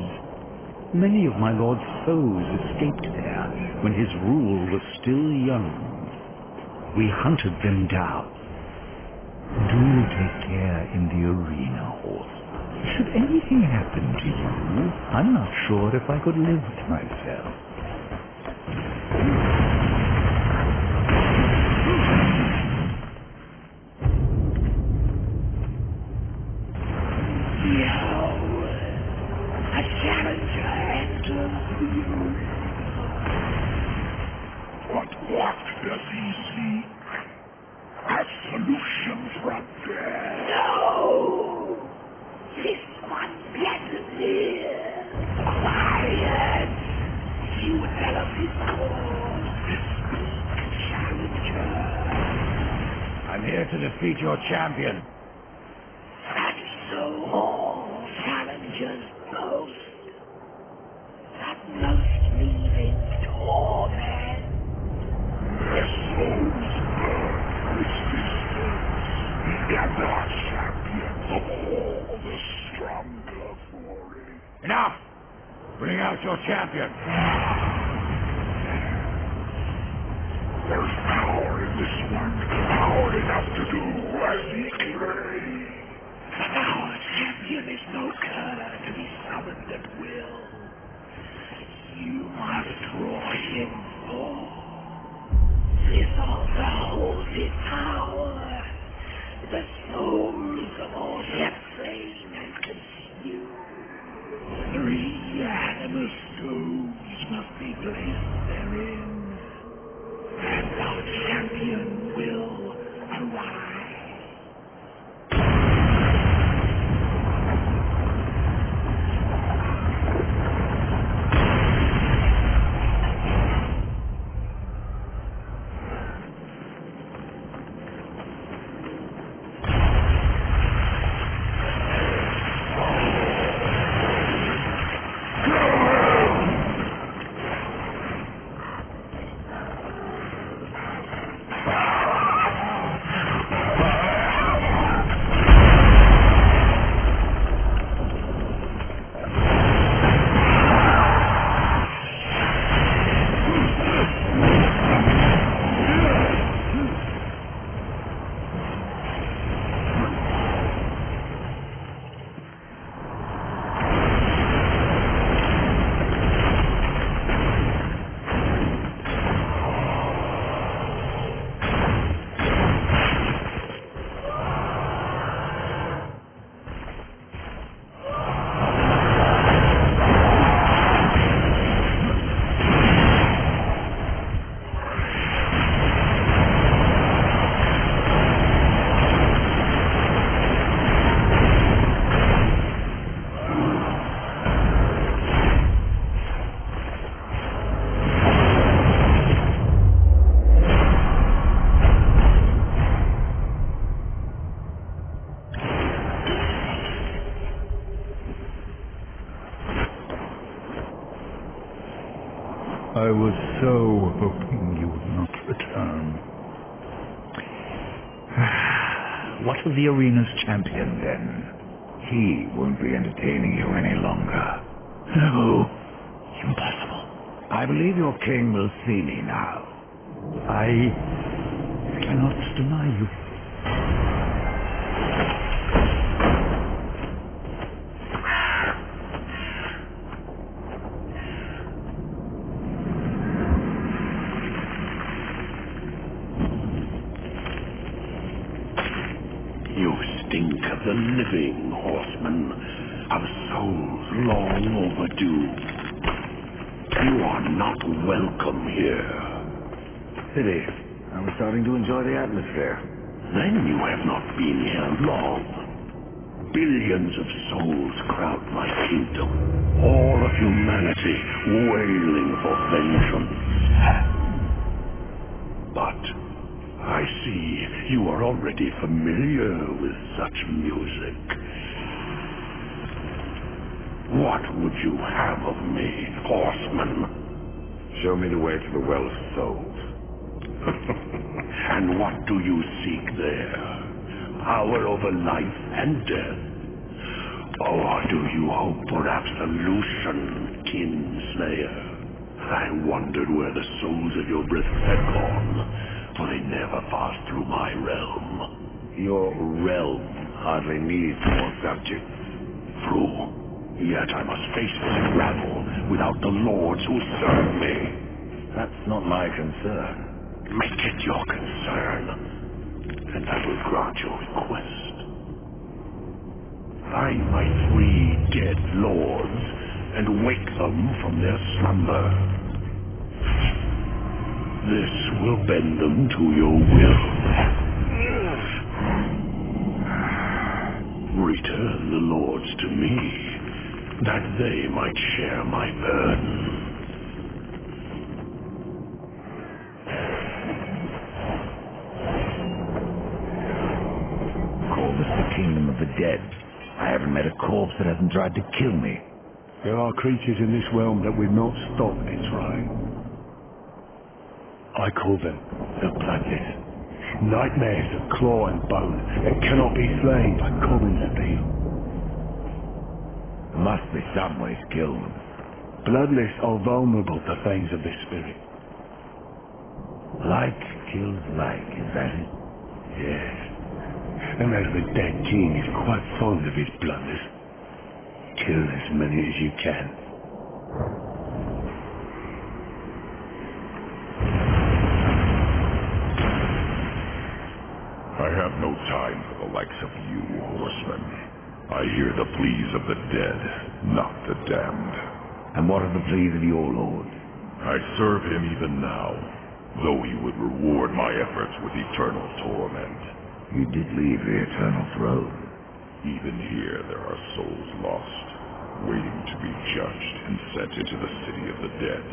Many of my lord's foes escaped there when his rule was still young. We hunted them down. Do take care in the arena, horse. Should anything happen to you, I'm not sure if I could live with myself. Does he seek absolution from death? No! This one's getting near. Quiet! You envelop his cause. Speak, challenger. I'm here to defeat your champion. And so all challengers boast. That most leave in torment. Their souls burn resistance, and our champions all the stronger for it. Enough! Bring out your champion. There's power in this one, power enough to do as he craves. Our champion is no cur to be summoned at will. You must draw him forth. This altar holds his power. The souls of all that slain and consumed. 3 animal stones must be placed therein. And our champion will arise. I was so hoping you would not return. What of the arena's champion, then? He won't be entertaining you any longer. No, impossible. I believe your king will see me now. I cannot deny you. You stink of the living, horseman, of souls long overdue. You are not welcome here. Pity. I'm starting to enjoy the atmosphere. Then you have not been here long. Billions of souls crowd my kingdom. All of humanity wailing for vengeance. But I see you are already familiar with such music. What would you have of me, horseman? Show me the way to the Well of Souls. And what do you seek there? Power over life and death? Or do you hope for absolution, kinslayer? I wondered where the souls of your brethren had gone, for they never passed through my realm. Your realm hardly needs more subjects. True. Yet I must face this rabble without the lords who serve me. That's not my concern. Make it your concern, and I will grant your request. Find my 3 dead lords and wake them from their slumber. This will bend them to your will. Return the lords to me, that they might share my burden. Call this the kingdom of the dead. I haven't met a corpse that hasn't tried to kill me. There are creatures in this realm that will not stop its reign. I call them the Bloodless. Nightmares of claw and bone that cannot be slain by common steel. There must be some way to kill them. Bloodless are vulnerable to things of the spirit. Like kills like, is that it? Yes. And as the dead king is quite fond of his Bloodless, kill as many as you can. I have no time for the likes of you, horsemen. I hear the pleas of the dead, not the damned. And what are the pleas of your lord? I serve him even now, though he would reward my efforts with eternal torment. You did leave the eternal throne. Even here there are souls lost, waiting to be judged and sent into the city of the dead.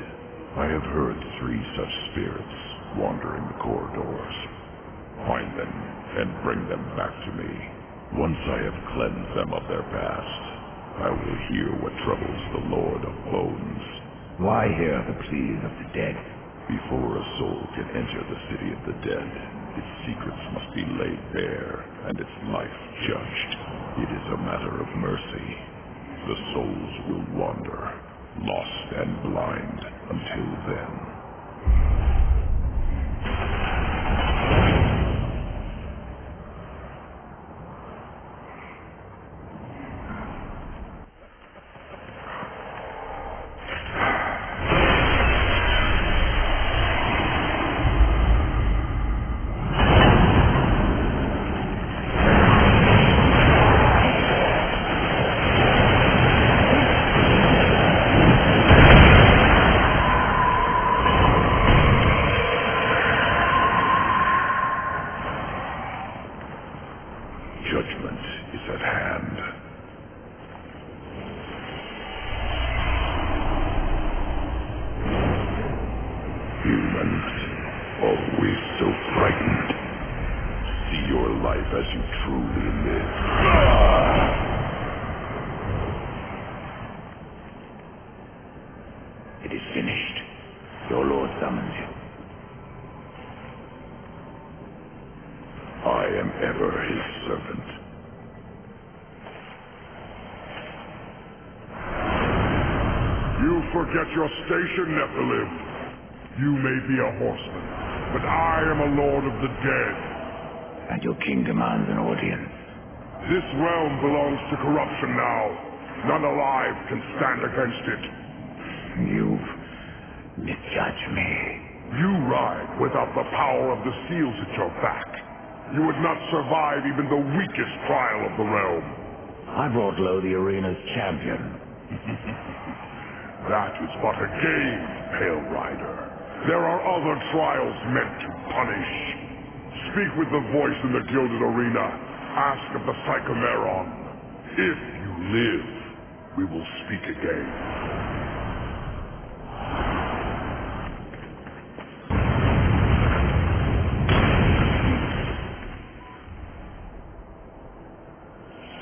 I have heard 3 such spirits wandering the corridors. Find them and bring them back to me. Once I have cleansed them of their past, I will hear what troubles the Lord of Bones. Why hear the pleas of the dead? Before a soul can enter the city of the dead, its secrets must be laid bare and its life judged. It is a matter of mercy. The souls will wander, lost and blind, until then. Judgment is at hand. Humans, always so frightened. See your life as you truly live. It is finished. Your lord summons you. I am ever his servant. You forget your station, Nephilim. You may be a horseman, but I am a lord of the dead. And your king demands an audience. This realm belongs to corruption now. None alive can stand against it. You've misjudged me. You ride without the power of the seals at your back. You would not survive even the weakest trial of the realm. I brought low the arena's champion. That is but a game, Pale Rider. There are other trials meant to punish. Speak with the voice in the gilded arena. Ask of the Psychomeron. If you live, we will speak again.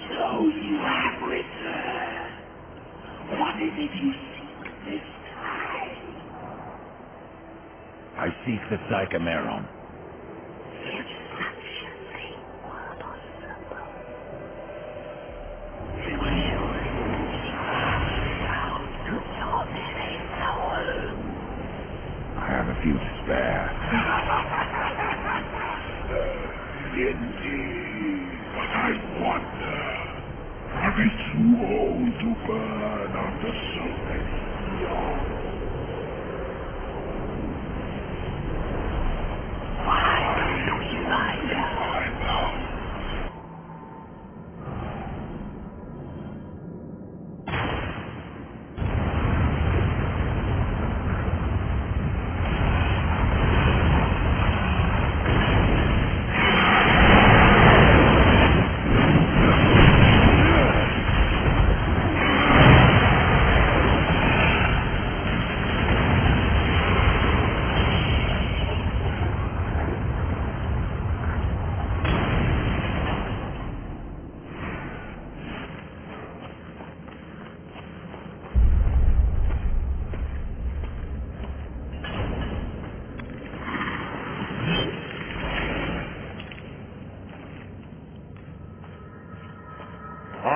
So you have returned. What is it you seek this time? I seek the Psychomeron. If such a thing were possible, it will down to your very soul. I have a few to spare. Indeed, but I wonder, are they too old to burn on the surface?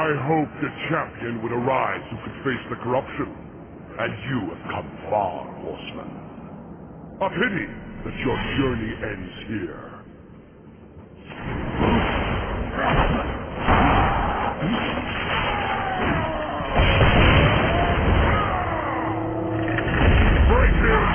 I hoped a champion would arise who could face the corruption. And you have come far, horseman. A pity that your journey ends here. Break him!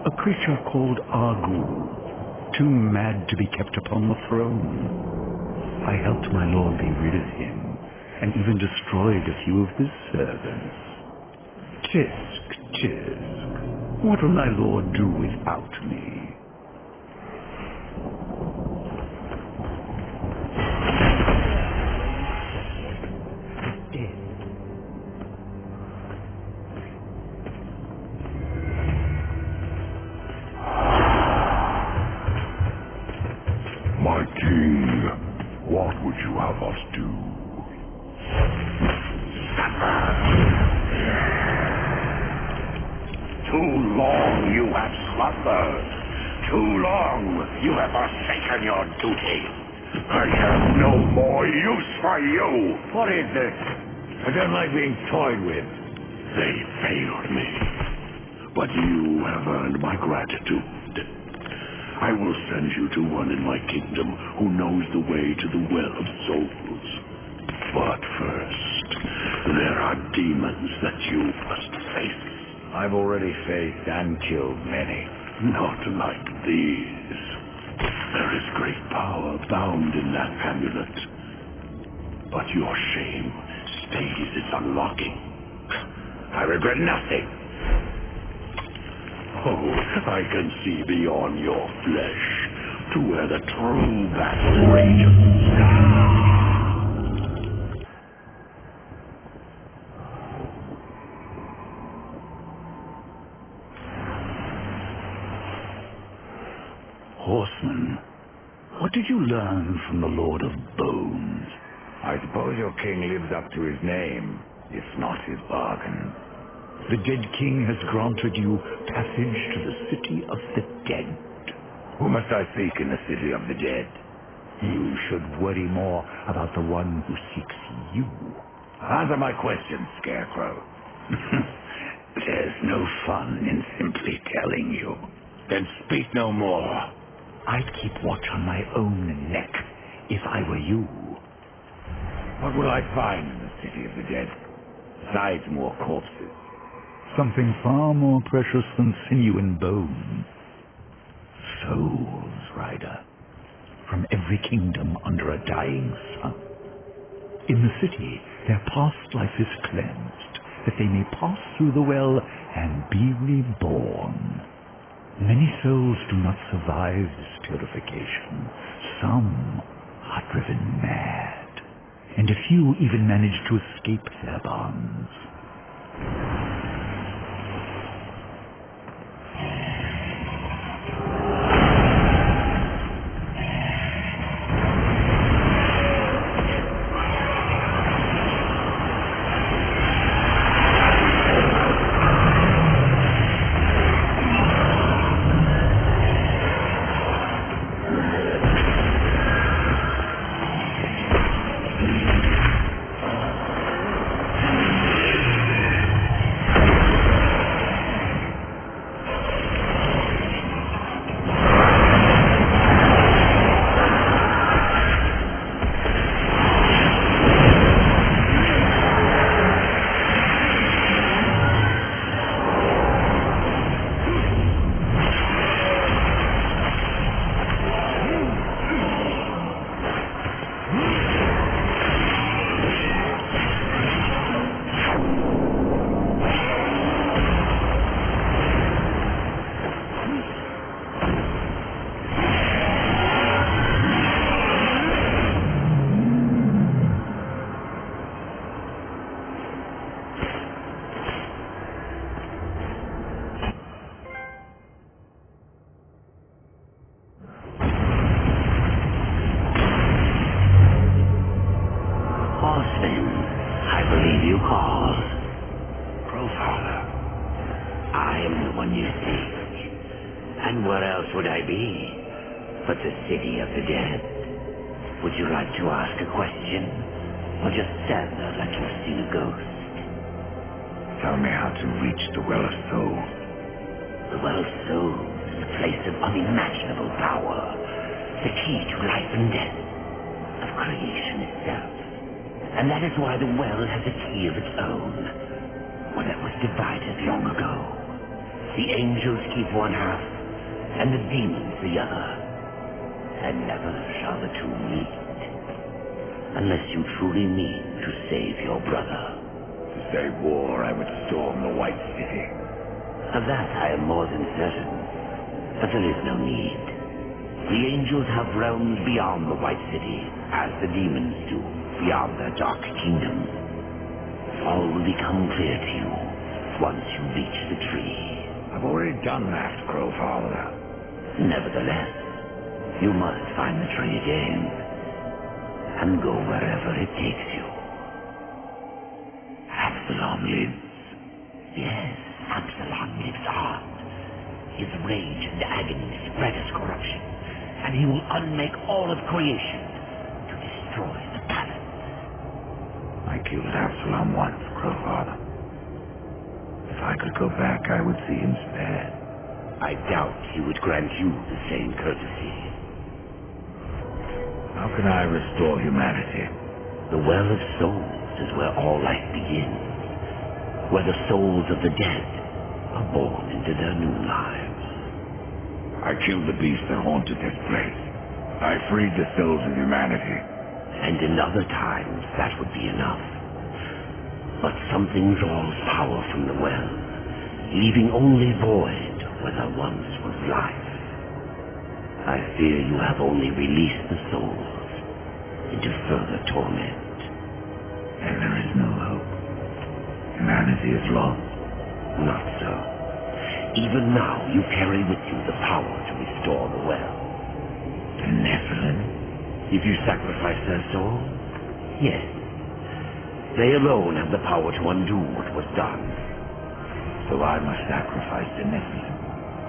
A creature called Argu, too mad to be kept upon the throne. I helped my lord be rid of him, and even destroyed a few of his servants. Tisk, what will my lord do without me? You have forsaken your duty. I have no more use for you. What is this? I don't like being toyed with. They failed me. But you have earned my gratitude. I will send you to one in my kingdom who knows the way to the Well of Souls. But first, there are demons that you must face. I've already faced and killed many. Not like these. There is great power bound in that amulet. But your shame stays its unlocking. I regret nothing. Oh, I can see beyond your flesh to where the true battle rages. Horseman, what did you learn from the Lord of Bones? I suppose your king lives up to his name, if not his bargain. The dead king has granted you passage to the city of the dead. Who must I seek in the city of the dead? You should worry more about the one who seeks you. Answer my question, Scarecrow. There's no fun in simply telling you. Then speak no more. I'd keep watch on my own neck if I were you. What will I find in the city of the dead, besides more corpses? Something far more precious than sinew and bone. Souls, Rider, from every kingdom under a dying sun. In the city, their past life is cleansed, that they may pass through the well and be reborn. Many souls do not survive this purification. Some are driven mad, and a few even manage to escape their bonds. call. Crowfather, I am the one you seek. And where else would I be but the city of the dead? Would you like to ask a question? Or just stand there like you've seen a ghost? Tell me how to reach the Well of Souls. The Well of Souls is a place of unimaginable power. The key to life and death, of creation itself. And that is why the well has a key of its own. When it was divided long ago, the angels keep one half, and the demons the other. And never shall the two meet. Unless you truly mean to save your brother. To save war, I would storm the White City. Of that I am more than certain. But there is no need. The angels have realms beyond the White City, as the demons do beyond their dark kingdom. All will become clear to you once you reach the tree. I've already done that, Crowfather. Nevertheless, you must find the tree again, and go wherever it takes you. Absalom lives. Yes, Absalom lives on. His rage and agony spread as corruption, and he will unmake all of creation to destroy the palace. I killed Absalom once, Crowfather. If I could go back, I would see him spared. I doubt he would grant you the same courtesy. How can I restore humanity? The Well of Souls is where all life begins, where the souls of the dead are born into their new lives. I killed the beast that haunted this place. I freed the souls of humanity. And in other times, that would be enough. But something draws power from the well, leaving only void where there once was life. I fear you have only released the souls into further torment. And there is no hope. Humanity is lost. Not so. Even now, you carry with you the power to restore the well. The Nephilim? If you sacrifice their souls, yes. They alone have the power to undo what was done. So I must sacrifice the Nephilim,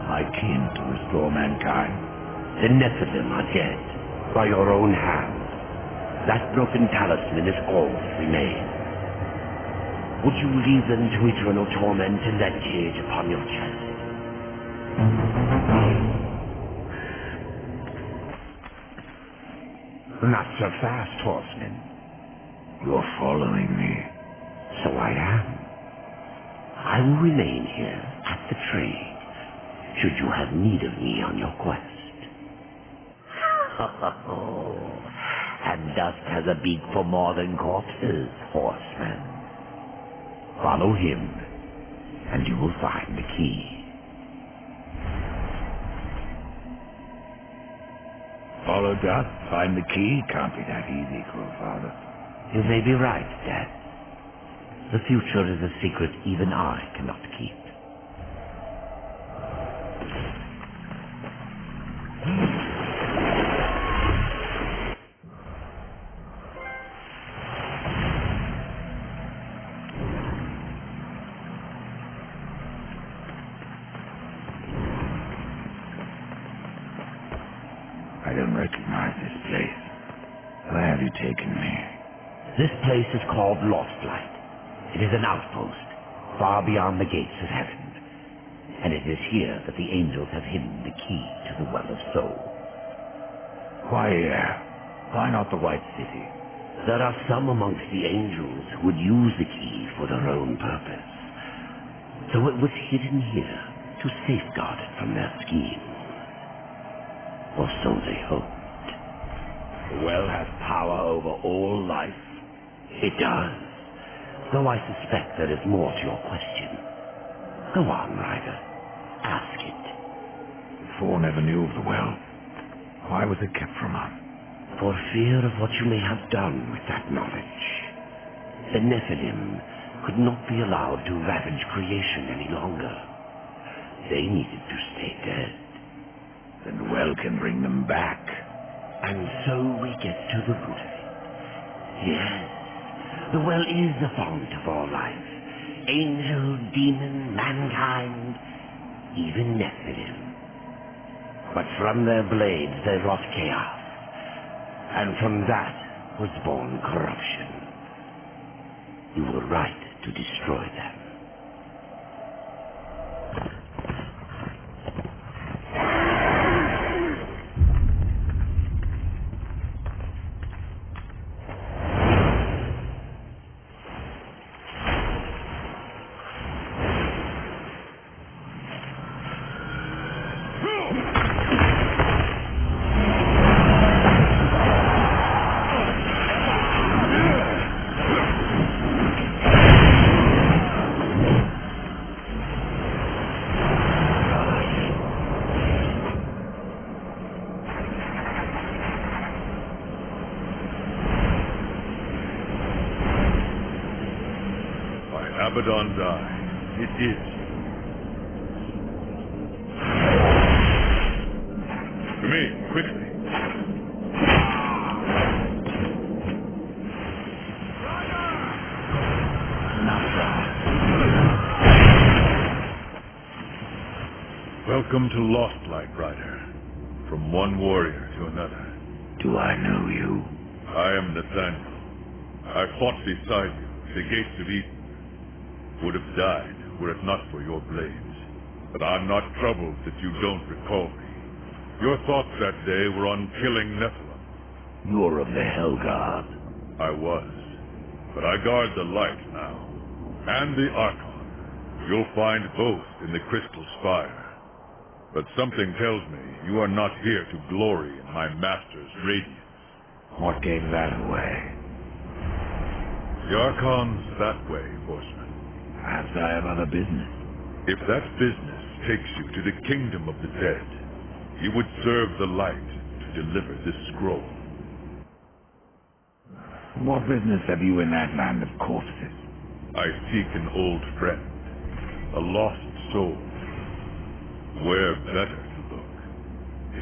my kin, to restore mankind. The Nephilim are dead, by your own hand. That broken talisman is all that remains. Would you leave them to eternal torment in that cage upon your chest? Not so fast, horseman. You're following me. So I am. I will remain here at the tree, should you have need of me on your quest. And dust has a beak for more than corpses, horseman. Follow him, and you will find the key. Follow dust, find the key. Can't be that easy, Crowfather. You may be right, Dad. The future is a secret even I cannot keep. I don't recognize this place. Where have you taken me? This place is called Lost Light. It is an outpost, far beyond the gates of heaven. And it is here that the angels have hidden the key to the Well of Souls. Why here? Why not the White City? There are some amongst the angels who would use the key for their own purpose. So it was hidden here to safeguard it from their schemes. Or so they hoped. The well has power over all life. It does. Though I suspect there is more to your question. Go on, Ryder. Ask it. The Four never knew of the well. Why was it kept from us? For fear of what you may have done with that knowledge. The Nephilim could not be allowed to ravage creation any longer. They needed to stay dead. Then the well can bring them back. And so we get to the root of it. Yes, The well is the fount of all life. Angel, demon, mankind, even Deathinitive. But from their blades they wrought chaos, and from that was born corruption. You were right to destroy them. Abaddon die. It is. To me, quickly. Welcome to Lost Light, Rider. From one warrior to another. Do I know you? I am Nathaniel. I fought beside you at the gates of Eden. Would have died were it not for your blades. But I'm not troubled that you don't recall me. Your thoughts that day were on killing Nephilim. You're of the Hellguard. I was. But I guard the light now. And the Archon. You'll find both in the crystal spire. But something tells me you are not here to glory in my master's radiance. What gave that away? The Archon's that way, horseman. Perhaps I have other business. If that business takes you to the kingdom of the dead, you would serve the light to deliver this scroll. What business have you in that land of corpses? I seek an old friend, a lost soul. Where better to look?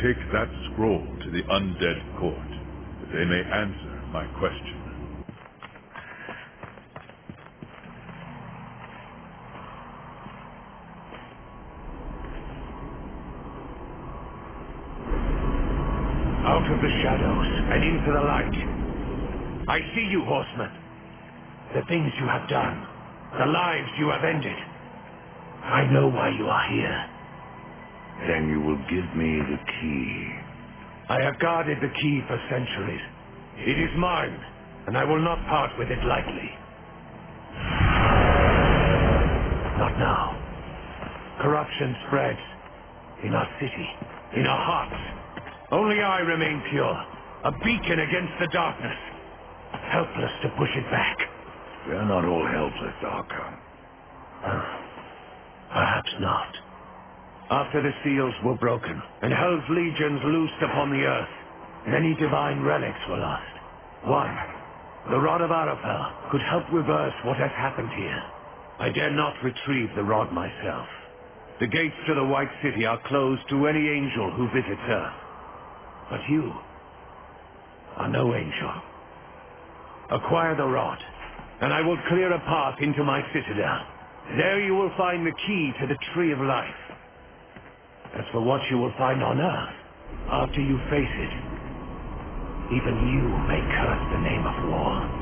Take that scroll to the undead court, that they may answer my question. Out of the shadows and into the light. I see you, horseman. The things you have done, the lives you have ended. I know why you are here. Then you will give me the key. I have guarded the key for centuries. It is mine, and I will not part with it lightly. Not now. Corruption spreads. In our city, in our hearts. Only I remain pure, a beacon against the darkness, helpless to push it back. We're not all helpless, Archon. Perhaps not. After the seals were broken, and Hell's legions loosed upon the earth, many divine relics were lost. One, the Rod of Arafel, could help reverse what has happened here. I dare not retrieve the rod myself. The gates to the White City are closed to any angel who visits Earth. But you are no angel. Acquire the rod, and I will clear a path into my citadel. There you will find the key to the Tree of Life. As for what you will find on Earth, after you face it, even you may curse the name of war.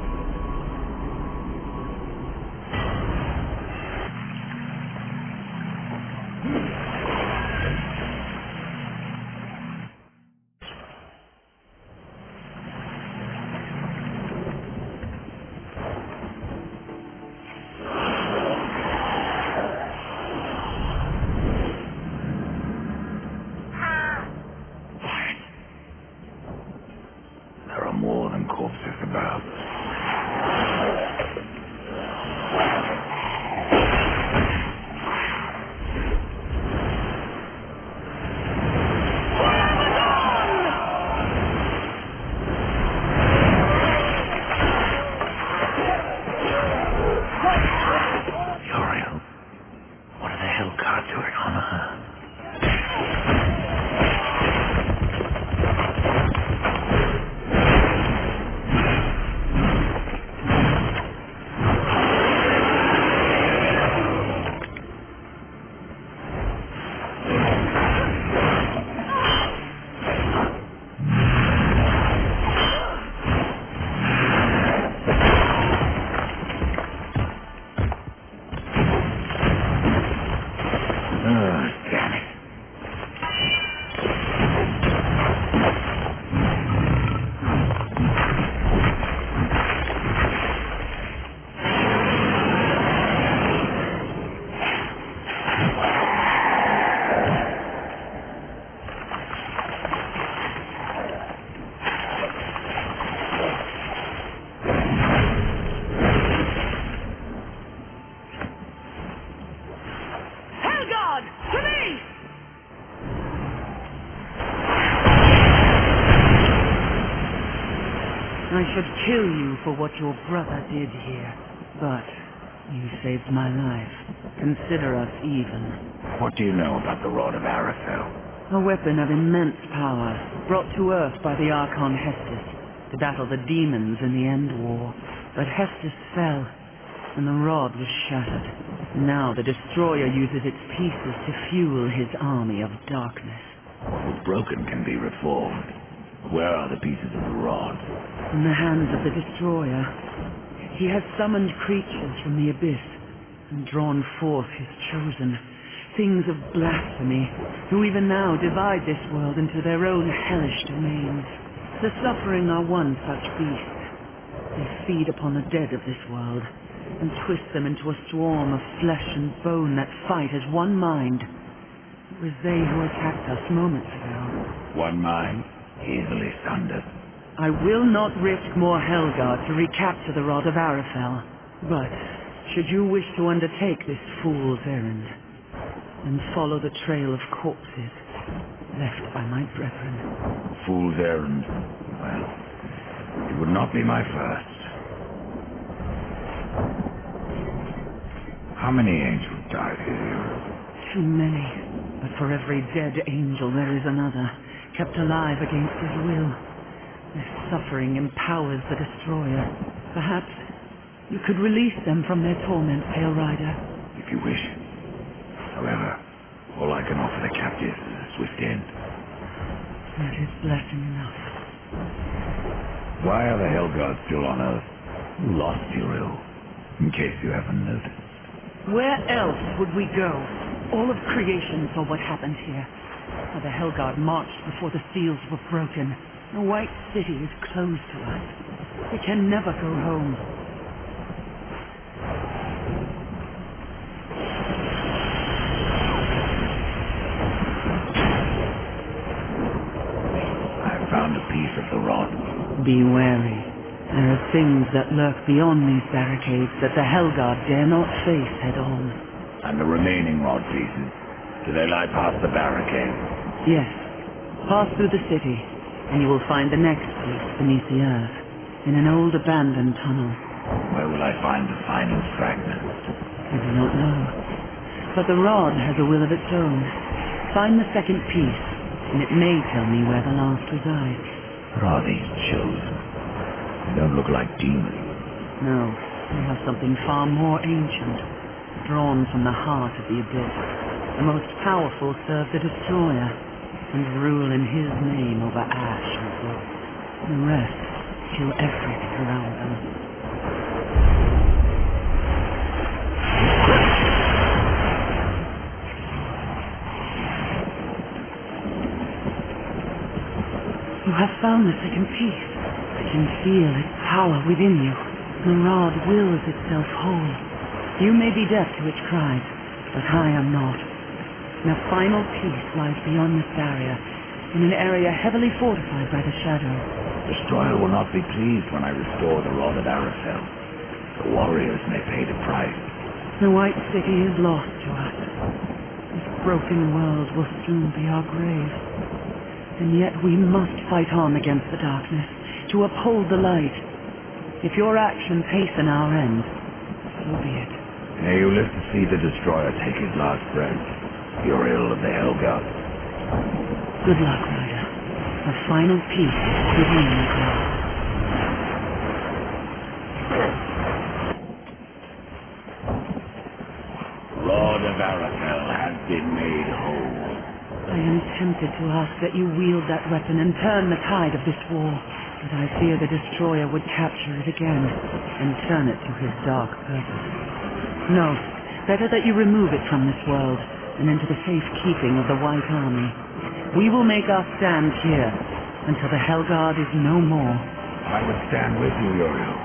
There are more than corpses about. I should kill you for what your brother did here. But you saved my life. Consider us even. What do you know about the Rod of Arafel? A weapon of immense power, brought to Earth by the Archon Hestus to battle the demons in the End War. But Hestus fell, and the rod was shattered. Now the Destroyer uses its pieces to fuel his army of darkness. What was broken can be reformed. Where are the pieces of the rod? In the hands of the Destroyer. He has summoned creatures from the abyss and drawn forth his chosen, things of blasphemy, who even now divide this world into their own hellish domains. The suffering are one such beast. They feed upon the dead of this world and twist them into a swarm of flesh and bone that fight as one mind. It was they who attacked us moments ago. One mind, easily sundered. I will not risk more Helgard to recapture the Rod of Arafel. But, should you wish to undertake this fool's errand, and follow the trail of corpses left by my brethren. Fool's errand. Well, it would not be my first. How many angels died here? Too many. But for every dead angel there is another, kept alive against his will. Their suffering empowers the Destroyer. Perhaps you could release them from their torment, Pale Rider. If you wish. However, all I can offer the captives is a swift end. That is blessing enough. Why are the Helgods still on Earth? Who lost Uriel? In case you haven't noticed. Where else would we go? All of creation saw what happened here. How the Helgard marched before the seals were broken. The White City is closed to us. We can never go home. I found a piece of the rod. Be wary. There are things that lurk beyond these barricades that the Helgard dare not face head-on. And the remaining rod pieces, do they lie past the barricade? Yes. Pass through the city, and you will find the next piece beneath the earth, in an old abandoned tunnel. Where will I find the final fragment? I do not know. But the rod has a will of its own. Find the second piece, and it may tell me where the last resides. What are these chosen? They don't look like demons. No, they have something far more ancient, drawn from the heart of the abyss. The most powerful serve the Destroyer, and rule in his name over ash and wood. The rest kill everything around them. You have found the second piece. I can feel its power within you. The rod wills itself whole. You may be deaf to its cries, but I am not. The final piece lies beyond this barrier, in an area heavily fortified by the shadow. Destroyer will not be pleased when I restore the Rod of Arafel. The warriors may pay the price. The White City is lost to us. This broken world will soon be our grave. And yet we must fight on against the darkness, to uphold the light. If your actions hasten our end, so be it. May you live to see the Destroyer take his last breath. Uriel of the Helgods. Good luck, Rider. The final piece is within your grasp. Rod of Arafel has been made whole. I am tempted to ask that you wield that weapon and turn the tide of this war, but I fear the Destroyer would capture it again and turn it to his dark purpose. No, better that you remove it from this world and into the safekeeping of the White Army. We will make our stand here until the Helgard is no more. I would stand with you, Uriel.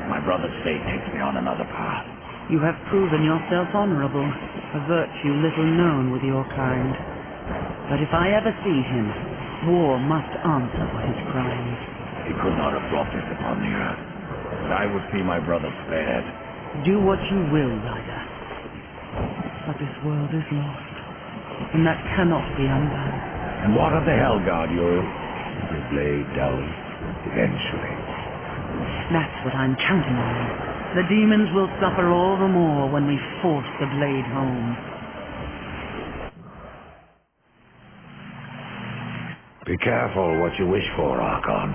My brother's fate takes me on another path. You have proven yourself honorable, a virtue little known with your kind. But if I ever see him, war must answer for his crimes. He could not have brought this upon the earth, but I would see my brother spared. Do what you will, Rider. But this world is lost, and that cannot be undone. And what of the Helgard, Uriel? His blade dulls eventually. That's what I'm counting on. The demons will suffer all the more when we force the blade home. Be careful what you wish for, Archon.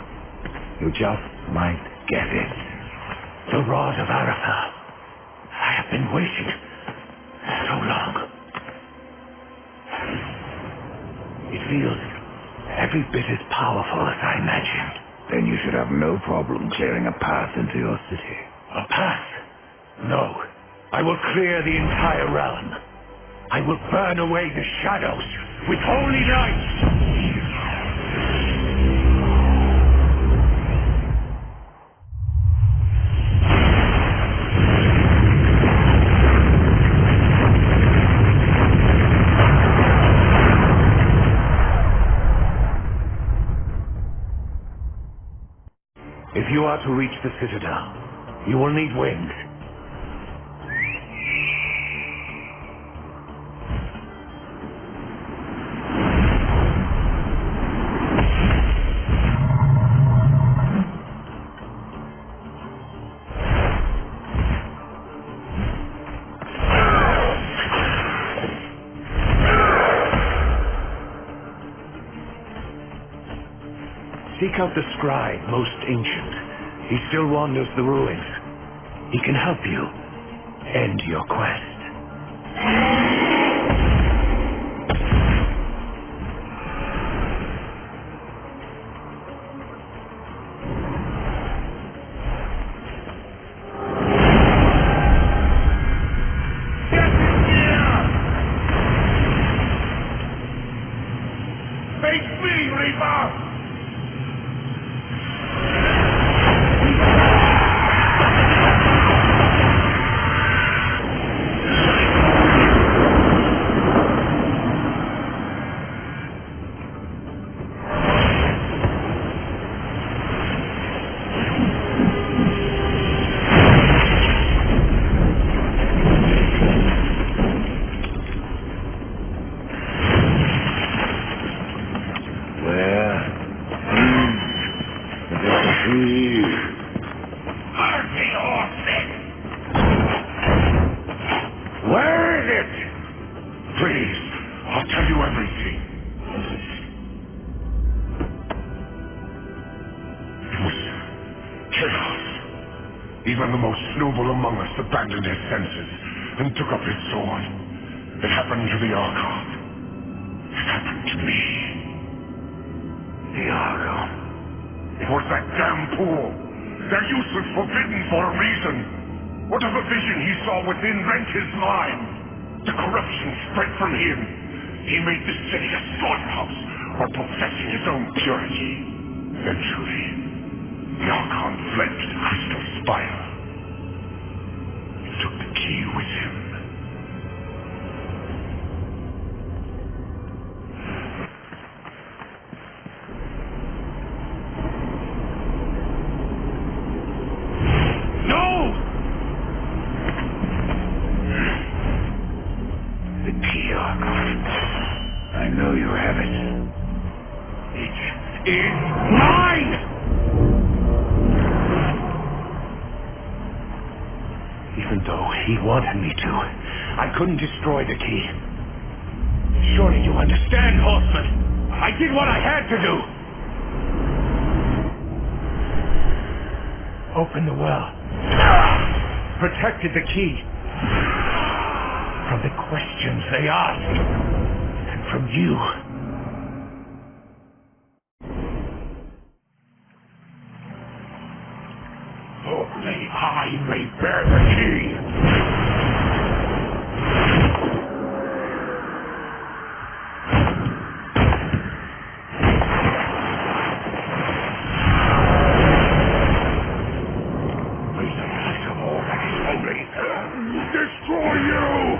You just might get it. The Rod of Arafel. I have been waiting so long. It feels every bit as powerful as I imagined. Then you should have no problem clearing a path into your city. A path? No. I will clear the entire realm. I will burn away the shadows with holy light. If you are to reach the Citadel, you will need wings. Seek out the scribe, most ancient. He still wanders the ruins. He can help you end your quest. Face me, Reaper! Where is it? Please, I'll tell you everything. It was chaos. Even the most noble among us abandoned his senses and took up his sword. It happened to the Archon. It happened to me. The Archon. It was that damn pool. Their use was forbidden for a reason. What of a vision he saw within rent his mind? The corruption spread from him. He made the city a slaughterhouse while professing his own purity. Eventually, the Archon fled to the Crystal Spire. He took the key with him. I know you have it. It is mine! Even though he wanted me to, I couldn't destroy the key. Surely you understand, Horseman. I did what I had to do. Opened the well. Protected the key. From the questions they asked. And from you. Only I may bear the key. May the light of all that is holy destroy you!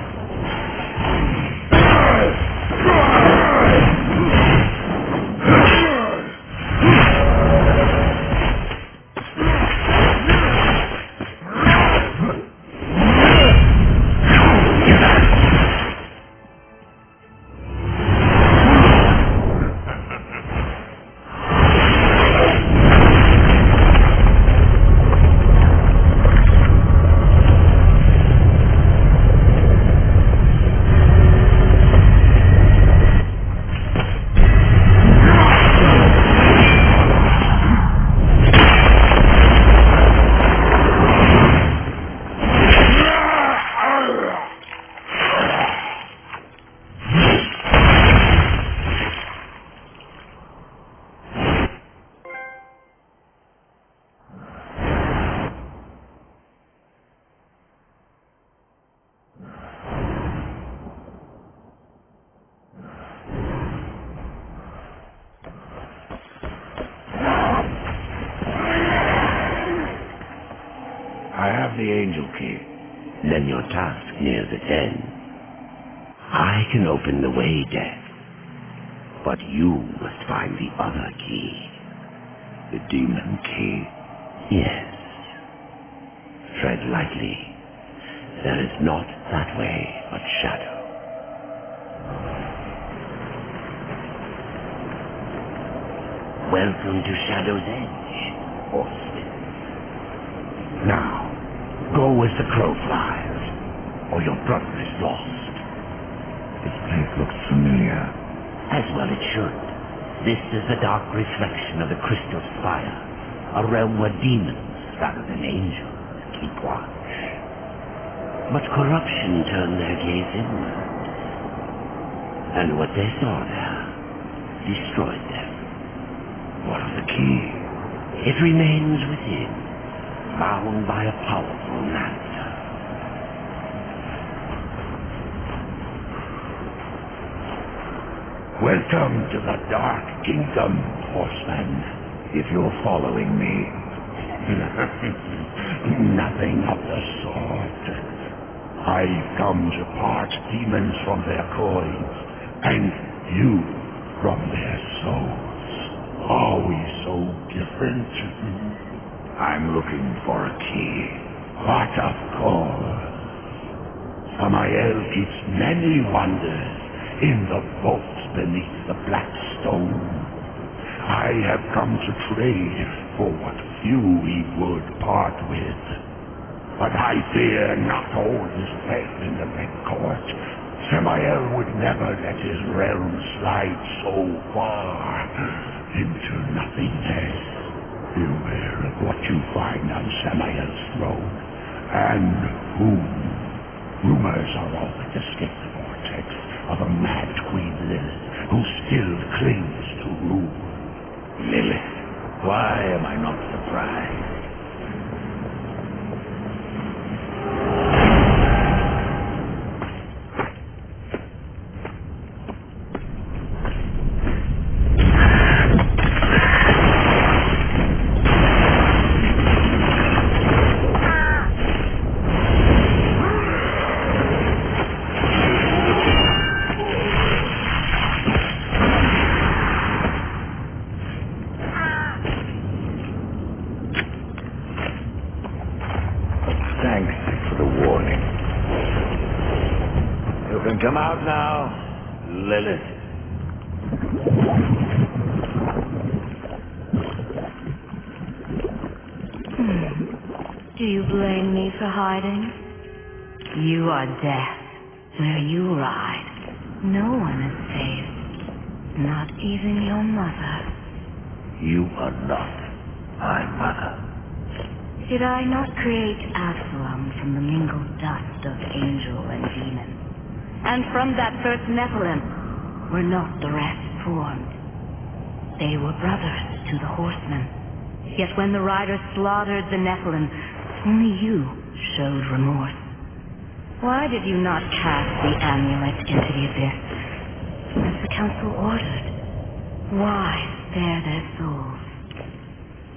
the angel key. Then your task nears its end. I can open the way, Death, but you must find the other key. The demon key. Yes. Tread lightly. There is naught that way but shadow. Welcome to Shadow's Edge, Horseman. Now, go as the crow flies, or your brother is lost. This place looks familiar. As well it should. This is the dark reflection of the crystal spire, a realm where demons, rather than angels, keep watch. But corruption turned their gaze inward, and what they saw there destroyed them. What of the key? It remains within, bound by a powerful master. Welcome to the Dark Kingdom, horseman. If you're following me. Nothing of the sort. I've come to part demons from their coins, and you from their souls. Are we so different? I'm looking for a key. But of course. Samael keeps many wonders in the vaults beneath the black stone. I have come to trade for what few he would part with. But I fear not all is well in the Red Court. Samael would never let his realm slide so far into nothingness. Beware of what you find on Samael's throne, and whom. Rumors are all that escape the vortex of a mad Queen Lilith, who still clings to rule. Lilith? Why am I not surprised? Thanks for the warning. You can come out now, Lilith. Do you blame me for hiding? You are death. Where you ride, no one is safe. Not even your mother. You are not my mother. Did I not create Absalom from the mingled dust of angel and demon? And from that first Nephilim were not the rest formed? They were brothers to the horsemen. Yet when the riders slaughtered the Nephilim, only you showed remorse. Why did you not cast the amulet into the abyss, as the council ordered? Why spare their souls,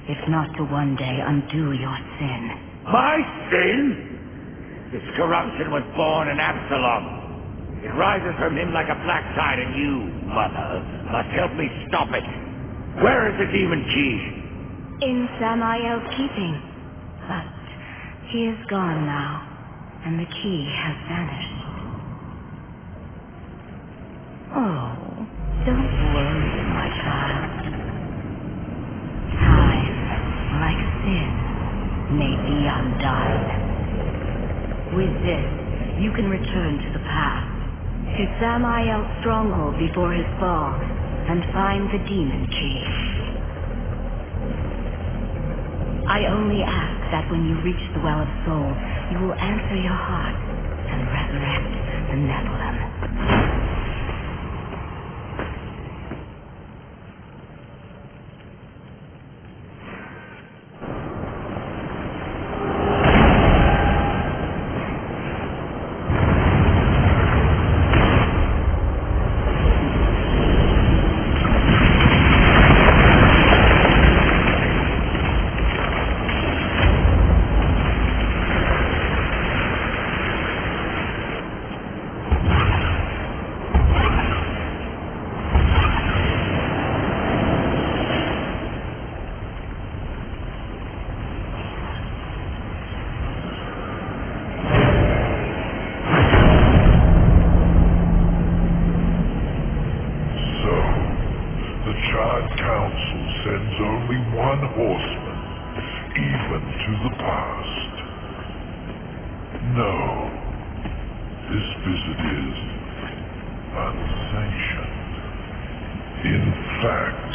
if not to one day undo your sin? My sin? This corruption was born in Absalom. It rises from him like a black tide, and you, Mother, must help me stop it. Where is the demon key? In Samael's keeping. But he is gone now, and the key has vanished. Oh, don't worry, my child. Time, like sin, may be undone. With this, you can return to the past, to Samael's stronghold before his fall, and find the demon key. I only ask that when you reach the Well of Souls, you will answer your heart and resurrect the Nephilim. only one horseman, even to the past. No, this visit is unsanctioned. In fact,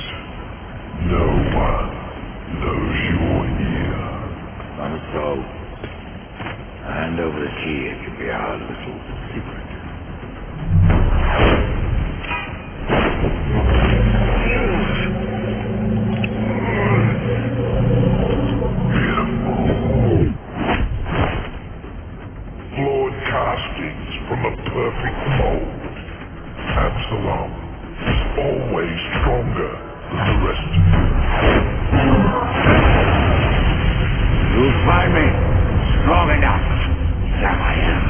no one knows you're here. Not so. Hand over the key, it can be our little secret. Flawed castings from a perfect mold. Absalom is always stronger than the rest of you. You'll find me strong enough. That I am.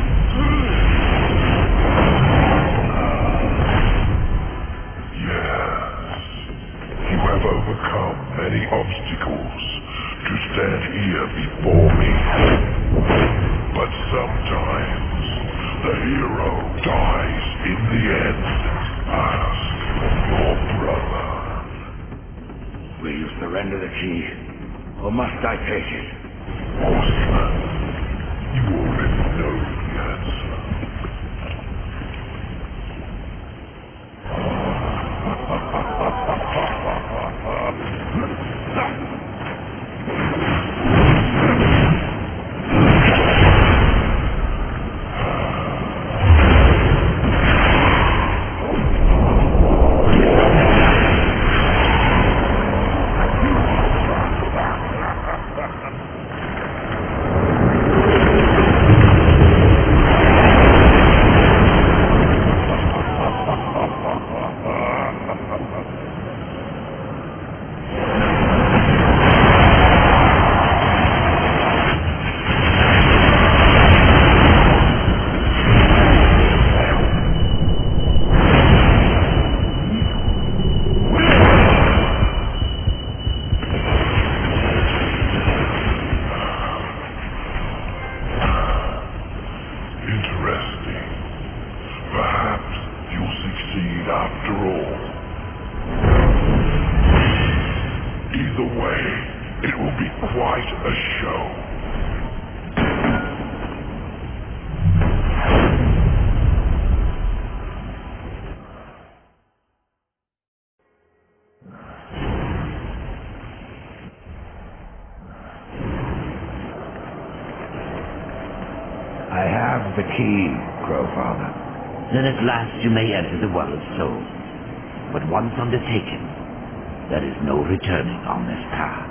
Yes. You have overcome many obstacles to stand here before me. But sometimes the hero dies in the end. Ask your brother. Will you surrender the key, or must I take it? Horseman, you already know the answer. I have the key, Crowfather. Then at last you may enter the world of souls. But once undertaken, there is no returning on this path.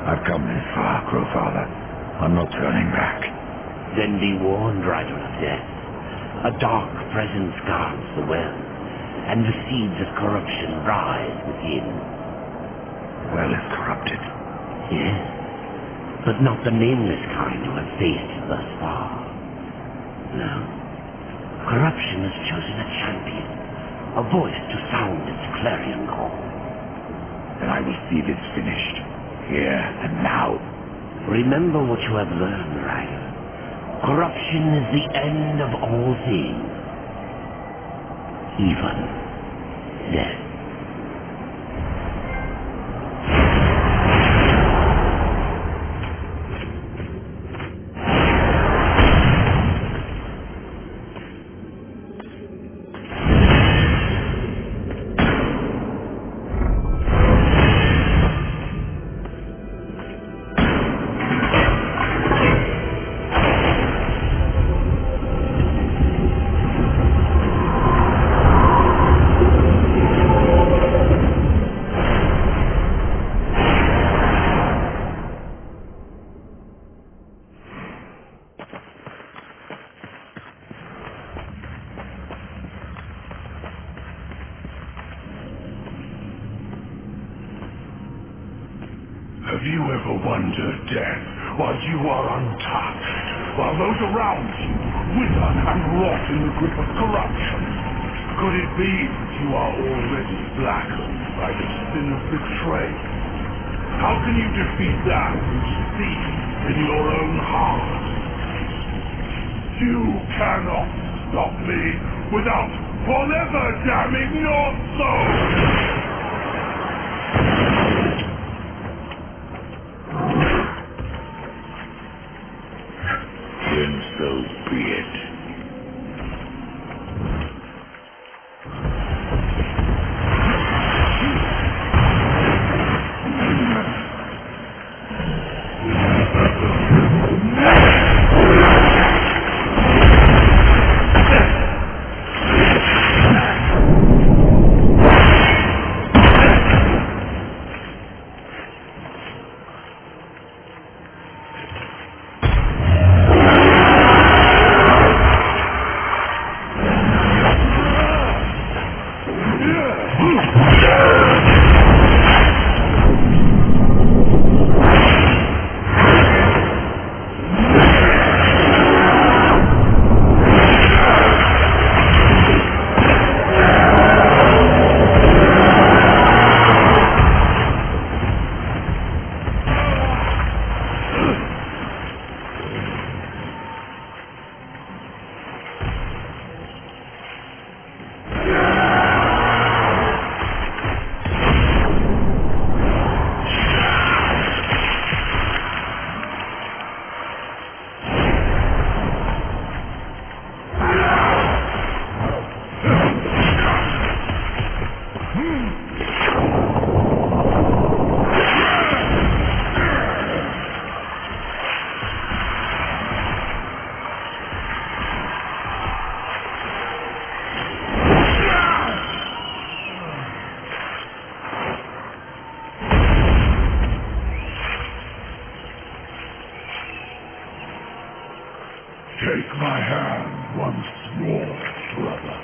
I've come this far, Crowfather. I'm not turning back. Then be warned, Rider of Death. A dark presence guards the well, and the seeds of corruption rise within. The well is corrupted. Yes, but not the nameless kind you have faced thus far. No. Corruption has chosen a champion, a voice to sound its clarion call. Then I will see this finished, here and now. Remember what you have learned, Rider. Corruption is the end of all things, even death. Have you ever wondered, Death, while you are untouched, while those around you wither and rot in the grip of corruption? Could it be that you are already blackened by the sin of betrayal? How can you defeat that which seethes in your own heart? You cannot stop me without forever damning your soul! my hand once more, brother.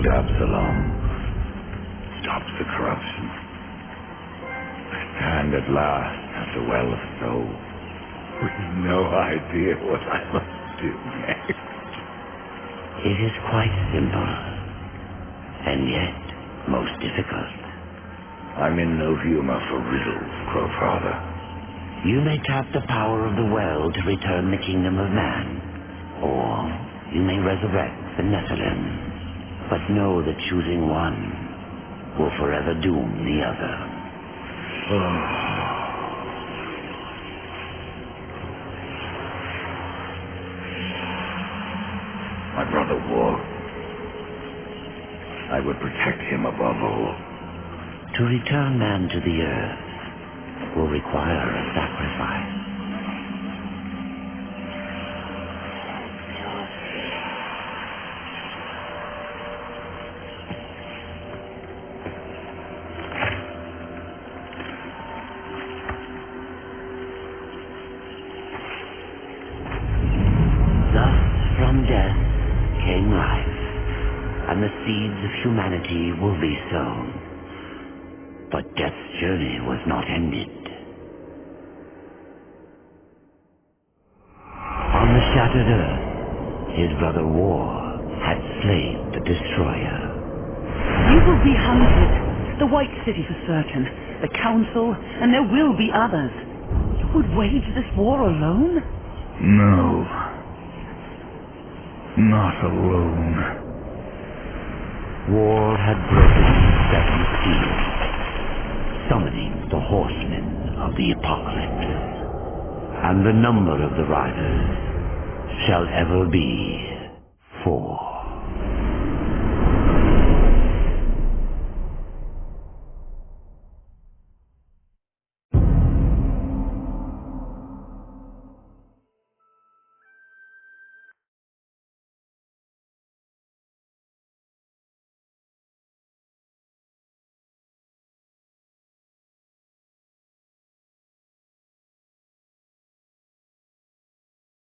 Absalom stops the corruption. I stand at last at the well of soul, with no idea what I must do next. It is quite simple, and yet most difficult. I'm in no humor for riddles, Crowfather. You may tap the power of the well to return the kingdom of man, or you may resurrect the Nephilim. But know that choosing one will forever doom the other. My brother War. I would protect him above all. To return man to the earth will require a sacrifice. Death came life, and the seeds of humanity will be sown. But Death's journey was not ended. On the shattered earth, his brother War had slain the destroyer. You will be hunted. The White City for certain. The Council, and there will be others. You would wage this war alone? No. Not alone. War had broken 7 seals, summoning the horsemen of the apocalypse. And the number of the riders shall ever be 4.